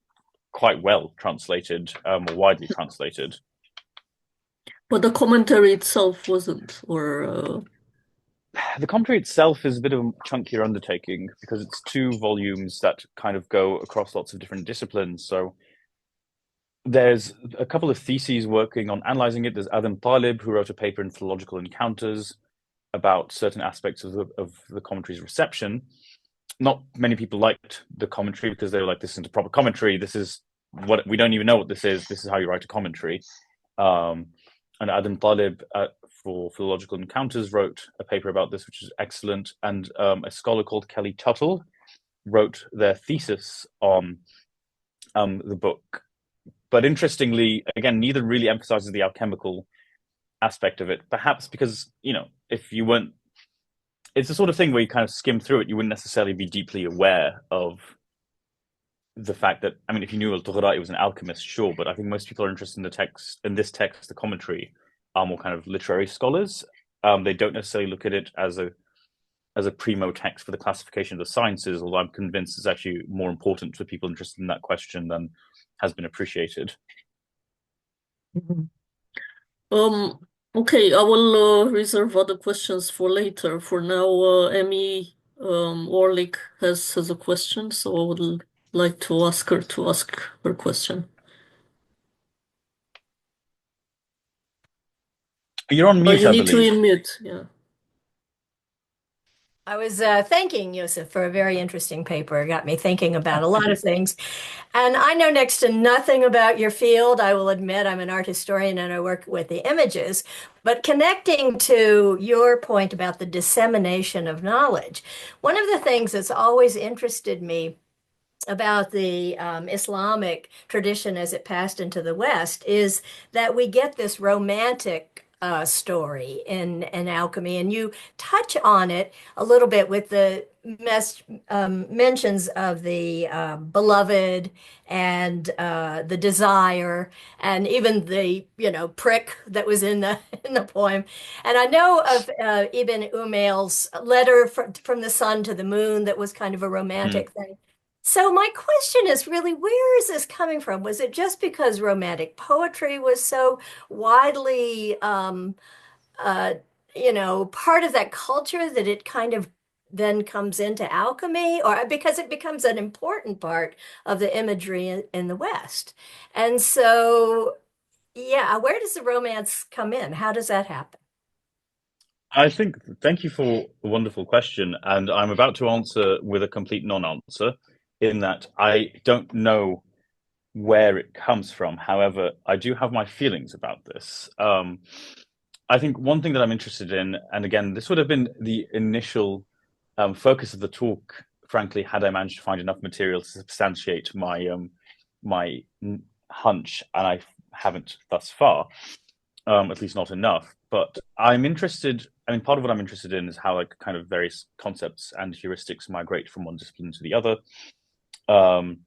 quite well translated, or widely translated. But the commentary itself wasn't, or The commentary itself is a bit of a chunkier undertaking because it's two volumes that kind of go across lots of different disciplines. So there's a couple of theses working on analyzing it. There's Adam Talib, who wrote a paper in Philological Encounters about certain aspects of the commentary's reception. Not many people liked the commentary because they were like, "This isn't a proper commentary. This is what we don't even know what this is. This is how you write a commentary." Um, and Adam Talib for Philological Encounters wrote a paper about this, which is excellent. And a scholar called Kelly Tuttle wrote their thesis on the book. But interestingly, again, neither really emphasizes the alchemical aspect of it. Perhaps because if you weren't, it's the sort of thing where you kind of skim through it, you wouldn't necessarily be deeply aware of the fact that, I mean, if you knew Al-Tughra'i was an alchemist, sure, but I think most people are interested in this text, the commentary, are more kind of literary scholars. They don't necessarily look at it as a primo text for the classification of the sciences, although I'm convinced it's actually more important to people interested in that question than has been appreciated. Mhm. um, okay, I will reserve other questions for later. For now, Emmy Orlik has a question, so I would like to ask her question. You're on mute, You I need to believe. unmute, yeah. I was thanking Yusuf for a very interesting paper. It got me thinking about a Oh, thank lot you. of things. And I know next to nothing about your field. I will admit I'm an art historian and I work with the images. But connecting to your point about the dissemination of knowledge, one of the things that's always interested me about the Islamic tradition as it passed into the West is that we get this romantic story in alchemy, and you touch on it a little bit with the mentions of the beloved and the desire, and even the prick that was in the in the poem. And I know of Ibn Umayl's letter from the sun to the moon that was kind of a Hmm. romantic thing. So my question is really, where is this coming from? Was it just because romantic poetry was so widely, uh, part of that culture that it kind of then comes into alchemy, or because it becomes an important part of the imagery in the West? And so, yeah, where does the romance come in? How does that happen? I think, thank you for a wonderful question. And I'm about to answer with a complete non answer, in that I don't know where it comes from. However, I do have my feelings about this. I think one thing that I'm interested in, and again, this would have been the initial focus of the talk, frankly, had I managed to find enough material to substantiate my hunch, and I haven't thus far, at least not enough. But I'm interested. I mean, part of what I'm interested in is how like kind of various concepts and heuristics migrate from one discipline to the other. Um,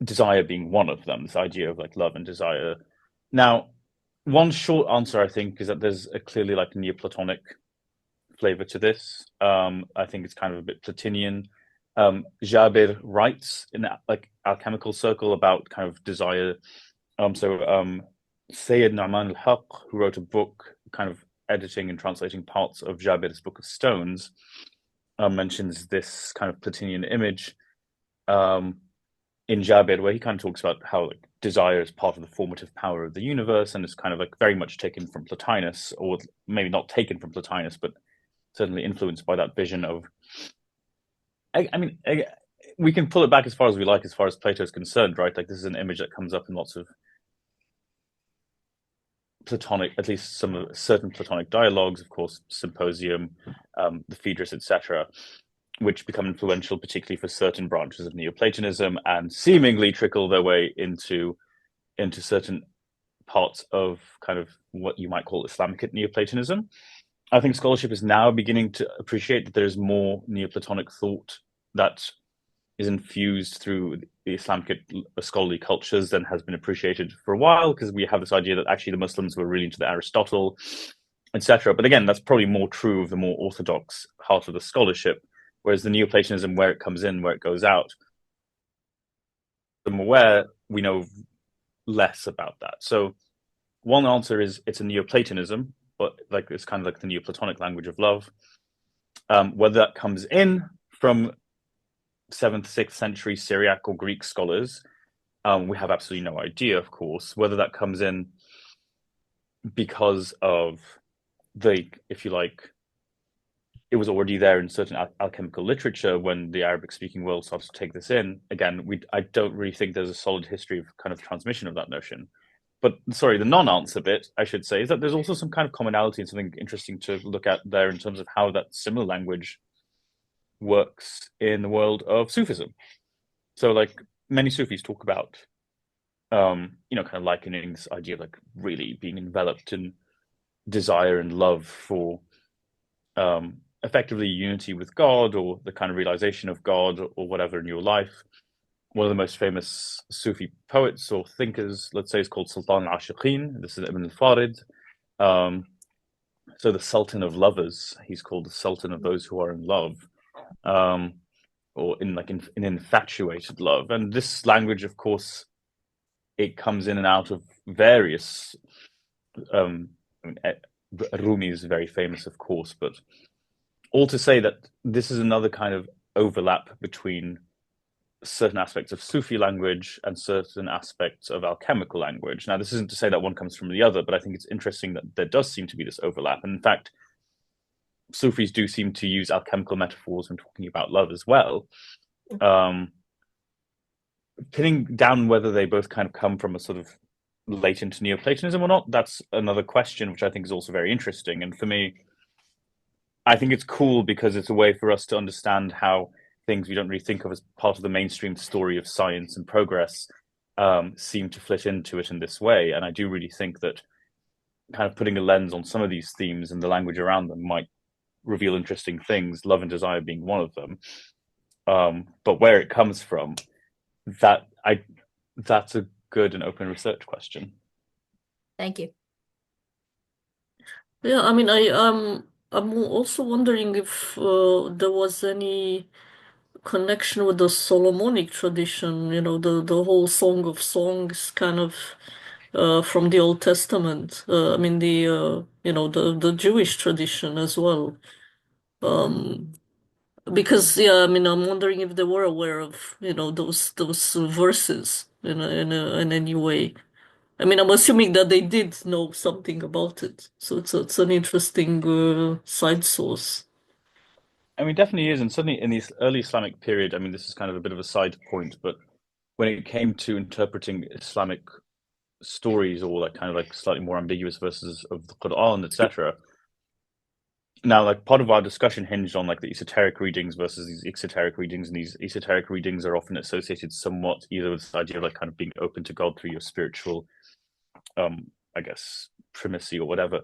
Desire being one of them. This idea of like love and desire. Now, one short answer I think is that there's a clearly like Neoplatonic flavor to this. I think it's kind of a bit Platinian. Jabir writes in that like alchemical circle about kind of desire. Sayyid Na'man al-Haq, who wrote a book kind of editing and translating parts of Jabir's Book of Stones, mentions this kind of Platinian image in Jabir, where he kind of talks about how like desire is part of the formative power of the universe, and it's kind of like very much taken from Plotinus, or maybe not taken from Plotinus, but certainly influenced by that vision of. I mean, we can pull it back as far as we like, as far as Plato is concerned, right? Like this is an image that comes up in lots of Platonic, at least some certain Platonic dialogues, of course, Symposium, the Phaedrus, etc., which become influential, particularly for certain branches of Neoplatonism, and seemingly trickle their way into certain parts of kind of what you might call Islamic Neoplatonism. I think scholarship is now beginning to appreciate that there's more Neoplatonic thought that is infused through the Islamic scholarly cultures than has been appreciated for a while, because we have this idea that actually the Muslims were really into the Aristotle, etc. But again, that's probably more true of the more orthodox heart of the scholarship, whereas the Neoplatonism, where it comes in, where it goes out, I'm aware we know less about that. So one answer is it's a Neoplatonism, but like it's kind of like the Neoplatonic language of love. Whether that comes in from 7th, 6th century Syriac or Greek scholars, we have absolutely no idea, of course. Whether that comes in because of the, if you like, it was already there in certain alchemical literature when the Arabic-speaking world started to take this in. Again, I don't really think there's a solid history of kind of transmission of that notion. But sorry, the non-answer bit, I should say, is that there's also some kind of commonality and something interesting to look at there in terms of how that similar language works in the world of Sufism. So, like many Sufis talk about, kind of likening this idea of like really being enveloped in desire and love for effectively unity with God, or the kind of realization of God, or whatever in your life. One of the most famous Sufi poets or thinkers, let's say, is called Sultan al-Ashiqin. This is Ibn al-Farid. So the Sultan of Lovers, he's called the Sultan of those who are in love, or in infatuated love. And this language, of course, it comes in and out of various. Rumi is very famous, of course, but all to say that this is another kind of overlap between certain aspects of Sufi language and certain aspects of alchemical language. Now, this isn't to say that one comes from the other, but I think it's interesting that there does seem to be this overlap. And in fact, Sufis do seem to use alchemical metaphors when talking about love as well. Pinning down whether they both kind of come from a sort of latent Neoplatonism or not, that's another question, which I think is also very interesting. And for me, I think it's cool because it's a way for us to understand how things we don't really think of as part of the mainstream story of science and progress seem to fit into it in this way. And I do really think that kind of putting a lens on some of these themes and the language around them might reveal interesting things, love and desire being one of them. But where it comes from, that's a good and open research question. Thank you. Yeah, I mean, I'm also wondering if there was any connection with the Solomonic tradition, the whole Song of Songs kind of from the Old Testament. I mean, the Jewish tradition as well. Um, because yeah, I mean, I'm wondering if they were aware of, those verses in any way. I mean, I'm assuming that they did know something about it, so it's an interesting side source. I mean, definitely is, and certainly in the early Islamic period. I mean, this is kind of a bit of a side point, but when it came to interpreting Islamic stories, or like kind of like slightly more ambiguous verses of the Quran, etc. Now, like part of our discussion hinged on like the esoteric readings versus these exoteric readings, and these esoteric readings are often associated somewhat either with this idea of like kind of being open to God through your spiritual, I guess, primacy or whatever.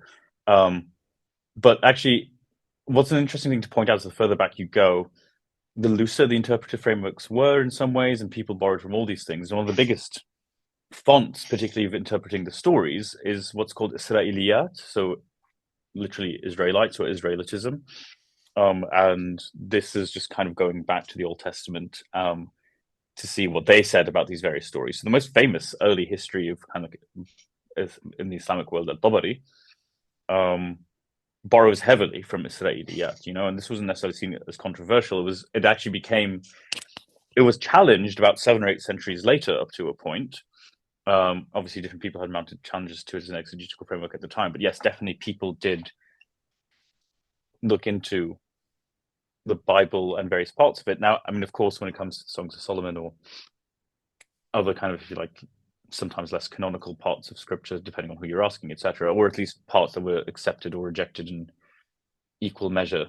But actually, what's an interesting thing to point out is the further back you go, the looser the interpretive frameworks were in some ways, and people borrowed from all these things. And one of the biggest fonts, particularly of interpreting the stories, is what's called Israeliyat, so literally Israelites or Israelitism. And this is just kind of going back to the Old Testament to see what they said about these various stories. So the most famous early history of kind of in the Islamic world at Tabari borrows heavily from Israeliyat, and this wasn't necessarily seen as controversial. It actually became, it was challenged about 7 or 8 centuries later up to a point. Obviously, different people had mounted challenges to it as an exegetical framework at the time, but yes, definitely people did look into the Bible and various parts of it. Now, I mean, of course, when it comes to Songs of Solomon or other kind of, if you like, sometimes less canonical parts of scripture, depending on who you're asking, etc., or at least parts that were accepted or rejected in equal measure,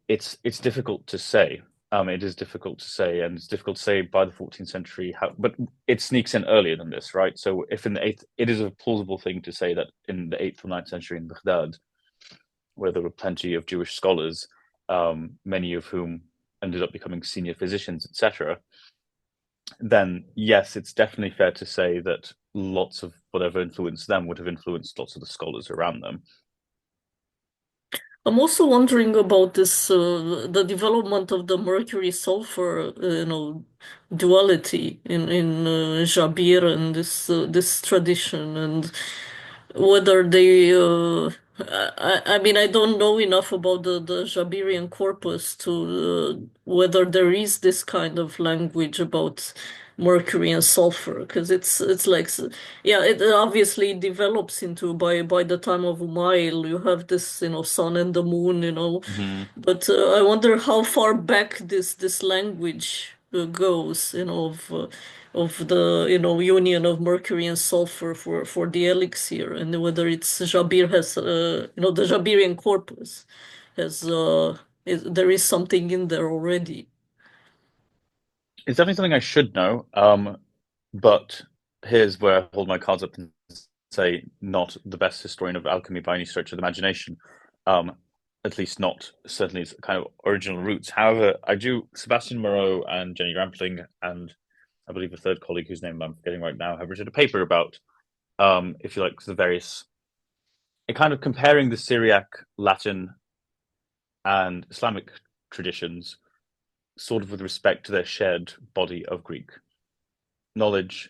it's difficult to say. It is difficult to say, and it's difficult to say by the 14th century how, but it sneaks in earlier than this, right? So if in the 8th, it is a plausible thing to say that in the 8th or 9th century in Baghdad, where there were plenty of Jewish scholars, many of whom ended up becoming senior physicians, etc., then yes, it's definitely fair to say that lots of whatever influenced them would have influenced lots of the scholars around them. I'm also wondering about this, the development of the mercury sulfur, duality in Jabir and this tradition, and whether they I mean, I don't know enough about the Jabirian corpus to whether there is this kind of language about mercury and sulfur, because it's like, yeah, it obviously develops into, by the time of Umayl you have this, sun and the moon, Mm-hmm. but I wonder how far back this language goes, of the, union of mercury and sulfur for the elixir, and whether it's Jabir has, the Jabirian corpus has, there is something in there already. It's definitely something I should know, but here's where I hold my cards up and say not the best historian of alchemy by any stretch of the imagination. Um, at least not certainly its kind of original roots. However, I do. Sebastian Moreau and Jenny Rampling, and I believe a third colleague whose name I'm forgetting right now, have written a paper about, if you like, the various, kind of comparing the Syriac, Latin, and Islamic traditions, sort of with respect to their shared body of Greek knowledge,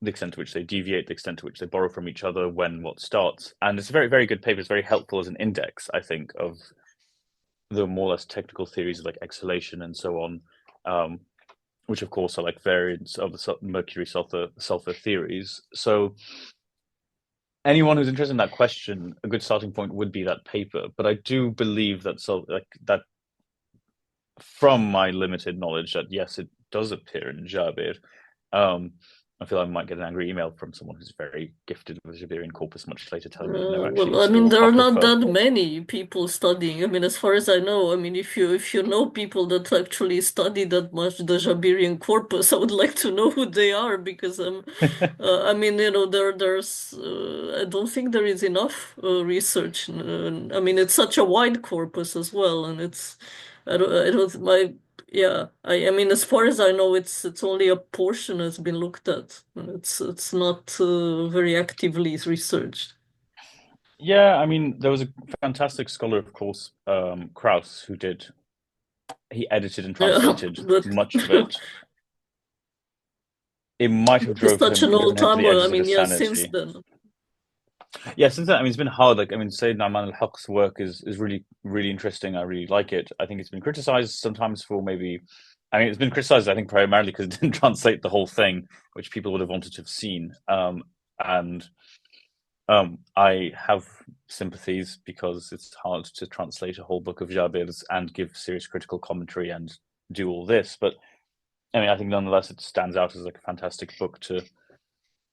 the extent to which they deviate, the extent to which they borrow from each other, when what starts. And it's a very, very good paper. It's very helpful as an index, I think, of the more or less technical theories of like exhalation and so on, which of course are like variants of the mercury sulfur theories. So anyone who's interested in that question, a good starting point would be that paper. But I do believe that that from my limited knowledge, that yes, it does appear in Jabir. I feel I might get an angry email from someone who's very gifted with Jabirian corpus much later, telling me that no, actually, Well, I it's mean, all there are not apocrypha. that many people studying. I mean, as far as I know, I mean, if you know people that actually study that much the Jabirian corpus, I would like to know who they are, because I mean, there's I don't think there is enough research. I mean, it's such a wide corpus as well, and I don't my yeah, I mean, as far as I know, it's only a portion has been looked at. It's not very actively researched. Yeah, I mean, there was a fantastic scholar, of course, Kraus, who did. He edited and Yeah, translated but much of it. It might have it's such an old driven him to time. the I edges of mean, his yeah, since sanity. then. Yeah, since then, I mean, it's been hard. Like, I mean, Sayyid Naman al-Haq's work is really, really interesting. I really like it. I think it's been criticized sometimes for maybe, I mean, it's been criticized, I think, primarily because it didn't translate the whole thing, which people would have wanted to have seen. And I have sympathies because it's hard to translate a whole book of Jabir's and give serious critical commentary and do all this. But I mean, I think nonetheless it stands out as like a fantastic book to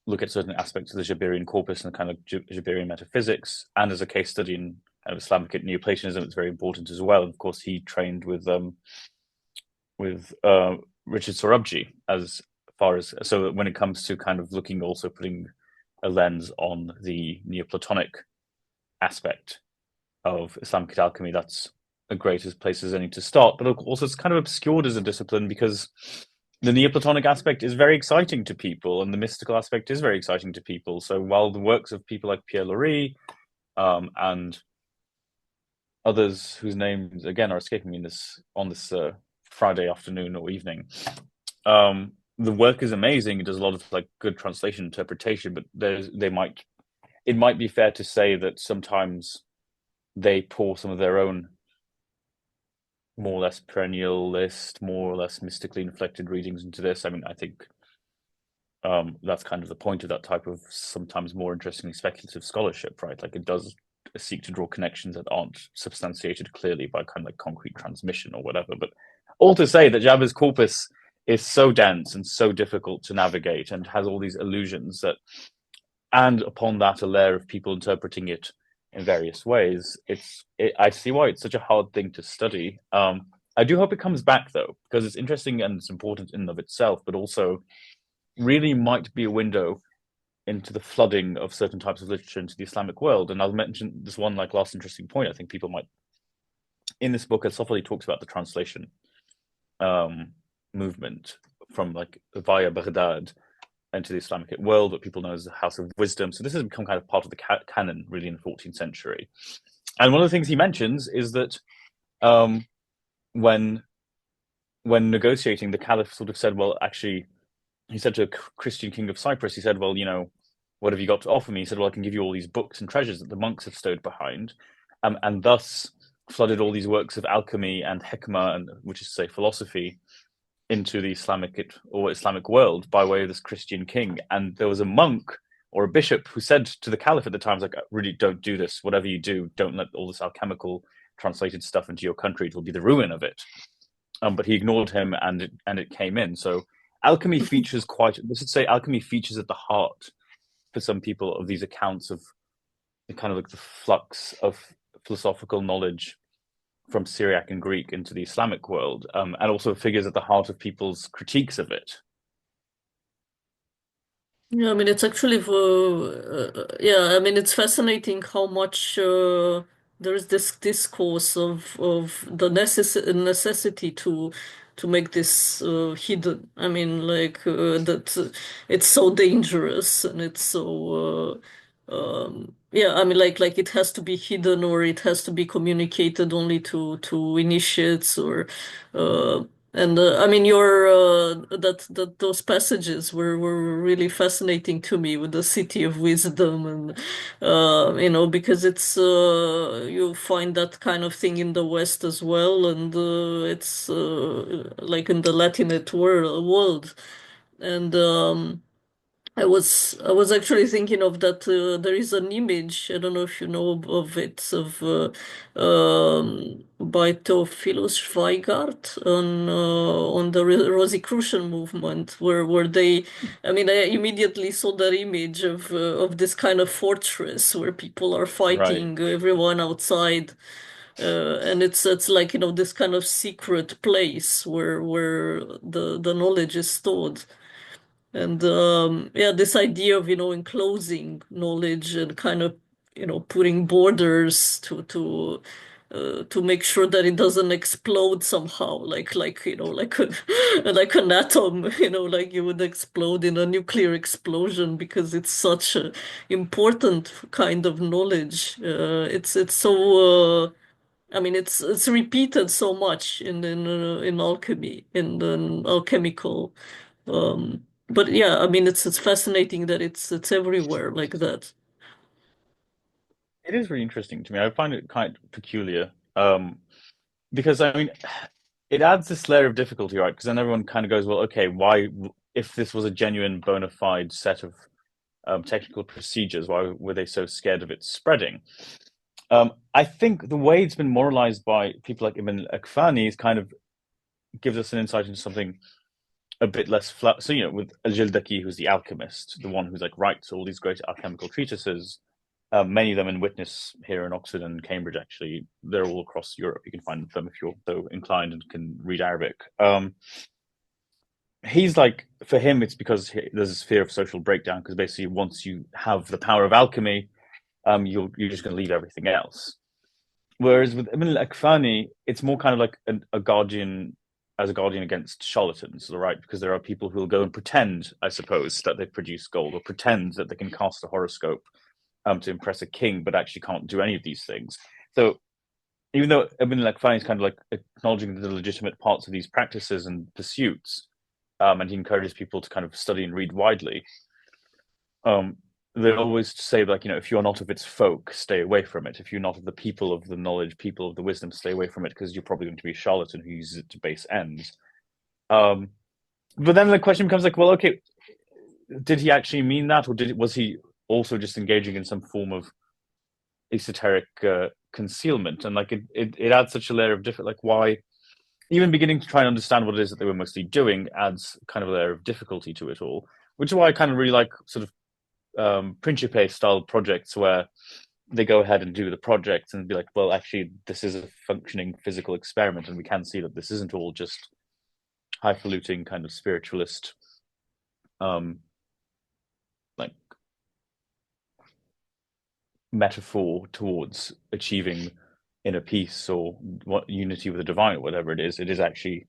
look at certain aspects of the Jabirian corpus and kind of Jabirian metaphysics, and as a case study in kind of Islamic Neoplatonism, it's very important as well. And of course, he trained with Richard Sorabji as far as, so when it comes to kind of looking, also putting a lens on the Neoplatonic aspect of Islamic alchemy, that's a great place as any to start. But also, it's kind of obscured as a discipline because the Neoplatonic aspect is very exciting to people, and the mystical aspect is very exciting to people. So while the works of people like Pierre Laurie and others whose names again are escaping me on this Friday afternoon or evening, the work is amazing. It does a lot of like good translation interpretation, but it might be fair to say that sometimes they pour some of their own more or less perennialist, more or less mystically inflected readings into this. I mean, I think that's kind of the point of that type of sometimes more interestingly speculative scholarship, right? Like it does seek to draw connections that aren't substantiated clearly by kind of like concrete transmission or whatever. But all to say that Jabir's corpus is so dense and so difficult to navigate and has all these illusions that, and upon that, a layer of people interpreting it in various ways. I see why it's such a hard thing to study. I do hope it comes back though, because it's interesting and it's important in and of itself, but also really might be a window into the flooding of certain types of literature into the Islamic world. And I'll mention this one like last interesting point. I think people might, in this book, Sofali talks about the translation movement from like via Baghdad into the Islamic world, what people know as the House of Wisdom. So this has become kind of part of the canon really in the 14th century. And one of the things he mentions is that when negotiating, the Caliph sort of said, well, actually, he said to a Christian king of Cyprus, he said, well, you know, what have you got to offer me? He said, well, I can give you all these books and treasures that the monks have stowed behind, and thus flooded all these works of alchemy and hekmah, and which is to say philosophy, into the Islamic world by way of this Christian king. And there was a monk or a bishop who said to the Caliph at the time, like, really don't do this. Whatever you do, don't let all this alchemical translated stuff into your country. It will be the ruin of it. But he ignored him, and it came in. So alchemy features alchemy features at the heart for some people of these accounts of the kind of like the flux of philosophical knowledge from Syriac and Greek into the Islamic world, and also figures at the heart of people's critiques of it. Yeah, I mean, it's actually, yeah, I mean, it's fascinating how much there is this discourse of the necessity to make this hidden. I mean, like that it's so dangerous and it's so yeah, I mean, like it has to be hidden or it has to be communicated only to initiates or and I mean, your that those passages were really fascinating to me with the City of Wisdom, and you know, because it's you find that kind of thing in the West as well, and it's like in the Latinate world, and I was actually thinking of that there is an image, I don't know if you know of it, of by Theophilus Schweigart on the Rosicrucian movement where they, I mean, I immediately saw that image of this kind of fortress where people are Right. fighting everyone outside, and it's like, you know, this kind of secret place where the knowledge is stored. And yeah, this idea of, you know, enclosing knowledge and kind of, you know, putting borders to make sure that it doesn't explode somehow, like you know, like like an atom, you know, like you would explode in a nuclear explosion because it's such a important kind of knowledge. It's so I mean, it's repeated so much in alchemy, in alchemical. But yeah, I mean, it's fascinating that it's everywhere like that. It is really interesting to me. I find it kind of peculiar, because I mean, it adds this layer of difficulty, right? Because then everyone kind of goes, well, okay, why, if this was a genuine bona fide set of technical procedures? Why were they so scared of it spreading? I think the way it's been moralized by people like Ibn Akfani is kind of gives us an insight into something a bit less flat. So, with Al-Jildaki, who's the alchemist, the one who's like writes all these great alchemical treatises, many of them in witness here in Oxford and Cambridge, actually. They're all across Europe. You can find them if you're so inclined and can read Arabic. He's like, for him, it's because there's this fear of social breakdown, because basically once you have the power of alchemy, you're just going to leave everything else. Whereas with Ibn al-Akfani, it's more kind of like a guardian, as a guardian against charlatans, right? Because there are people who will go and pretend, I suppose, that they produce gold, or pretend that they can cast a horoscope to impress a king, but actually can't do any of these things. So even though Ibn al-Akfani is kind of like acknowledging the legitimate parts of these practices and pursuits, and he encourages people to kind of study and read widely, they always say, like, if you're not of its folk, stay away from it. If you're not of the people of the knowledge, people of the wisdom, stay away from it, because you're probably going to be a charlatan who uses it to base ends. But then the question becomes like, well, okay, did he actually mean that, or was he also just engaging in some form of esoteric concealment? And like it adds such a layer of different, like, why even beginning to try and understand what it is that they were mostly doing adds kind of a layer of difficulty to it all, which is why I kind of really like sort of Principe style projects where they go ahead and do the project and be like, well, actually, this is a functioning physical experiment, and we can see that this isn't all just highfalutin kind of spiritualist, like metaphor towards achieving inner peace or what unity with the divine or whatever it is. It is actually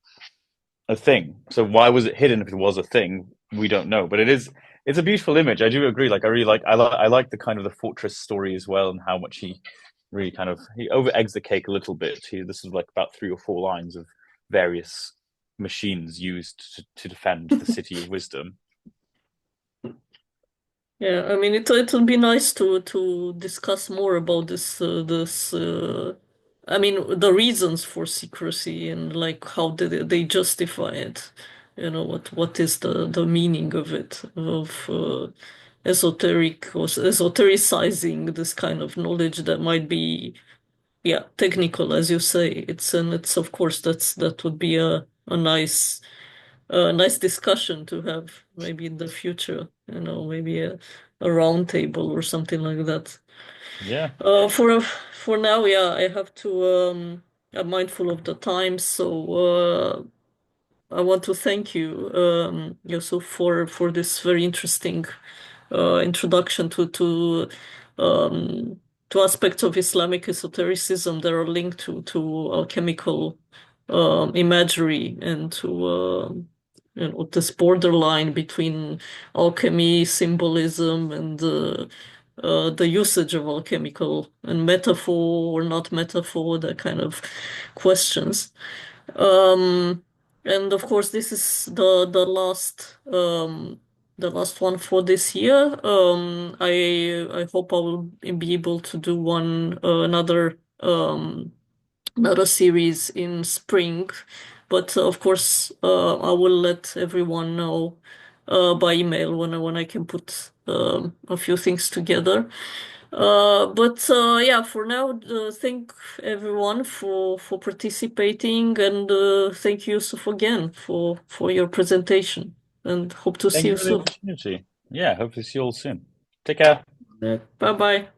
a thing. So why was it hidden if it was a thing? We don't know, but it's a beautiful image. I do agree. Like I like the kind of the fortress story as well, and how much he really kind of he over eggs the cake a little bit. This is like about 3 or 4 lines of various machines used to defend the city of wisdom. Yeah, I mean, it'll be nice to discuss more about this. I mean, the reasons for secrecy, and like how did they justify it? What is the meaning of it, of esoteric or esotericizing this kind of knowledge that might be, yeah, technical, as you say. It's of course that would be a nice discussion to have maybe in the future, maybe a round table or something like that. Yeah. For now, yeah, I have to I'm mindful of the time, so I want to thank you, Yusuf, for this very interesting introduction um, to aspects of Islamic esotericism that are linked to alchemical imagery, and to this borderline between alchemy, symbolism, and the usage of alchemical and metaphor or not metaphor, that kind of questions. Um, and of course, this is the last one for this year. I hope I will be able to do another series in spring, but of course, I will let everyone know by email when I can put a few things together. But yeah, for now, thank everyone for participating, and thank you, Yusuf, again for your presentation, and hope to Thank see you you for the soon. opportunity. Yeah, hopefully see you all soon. Take care. Bye bye.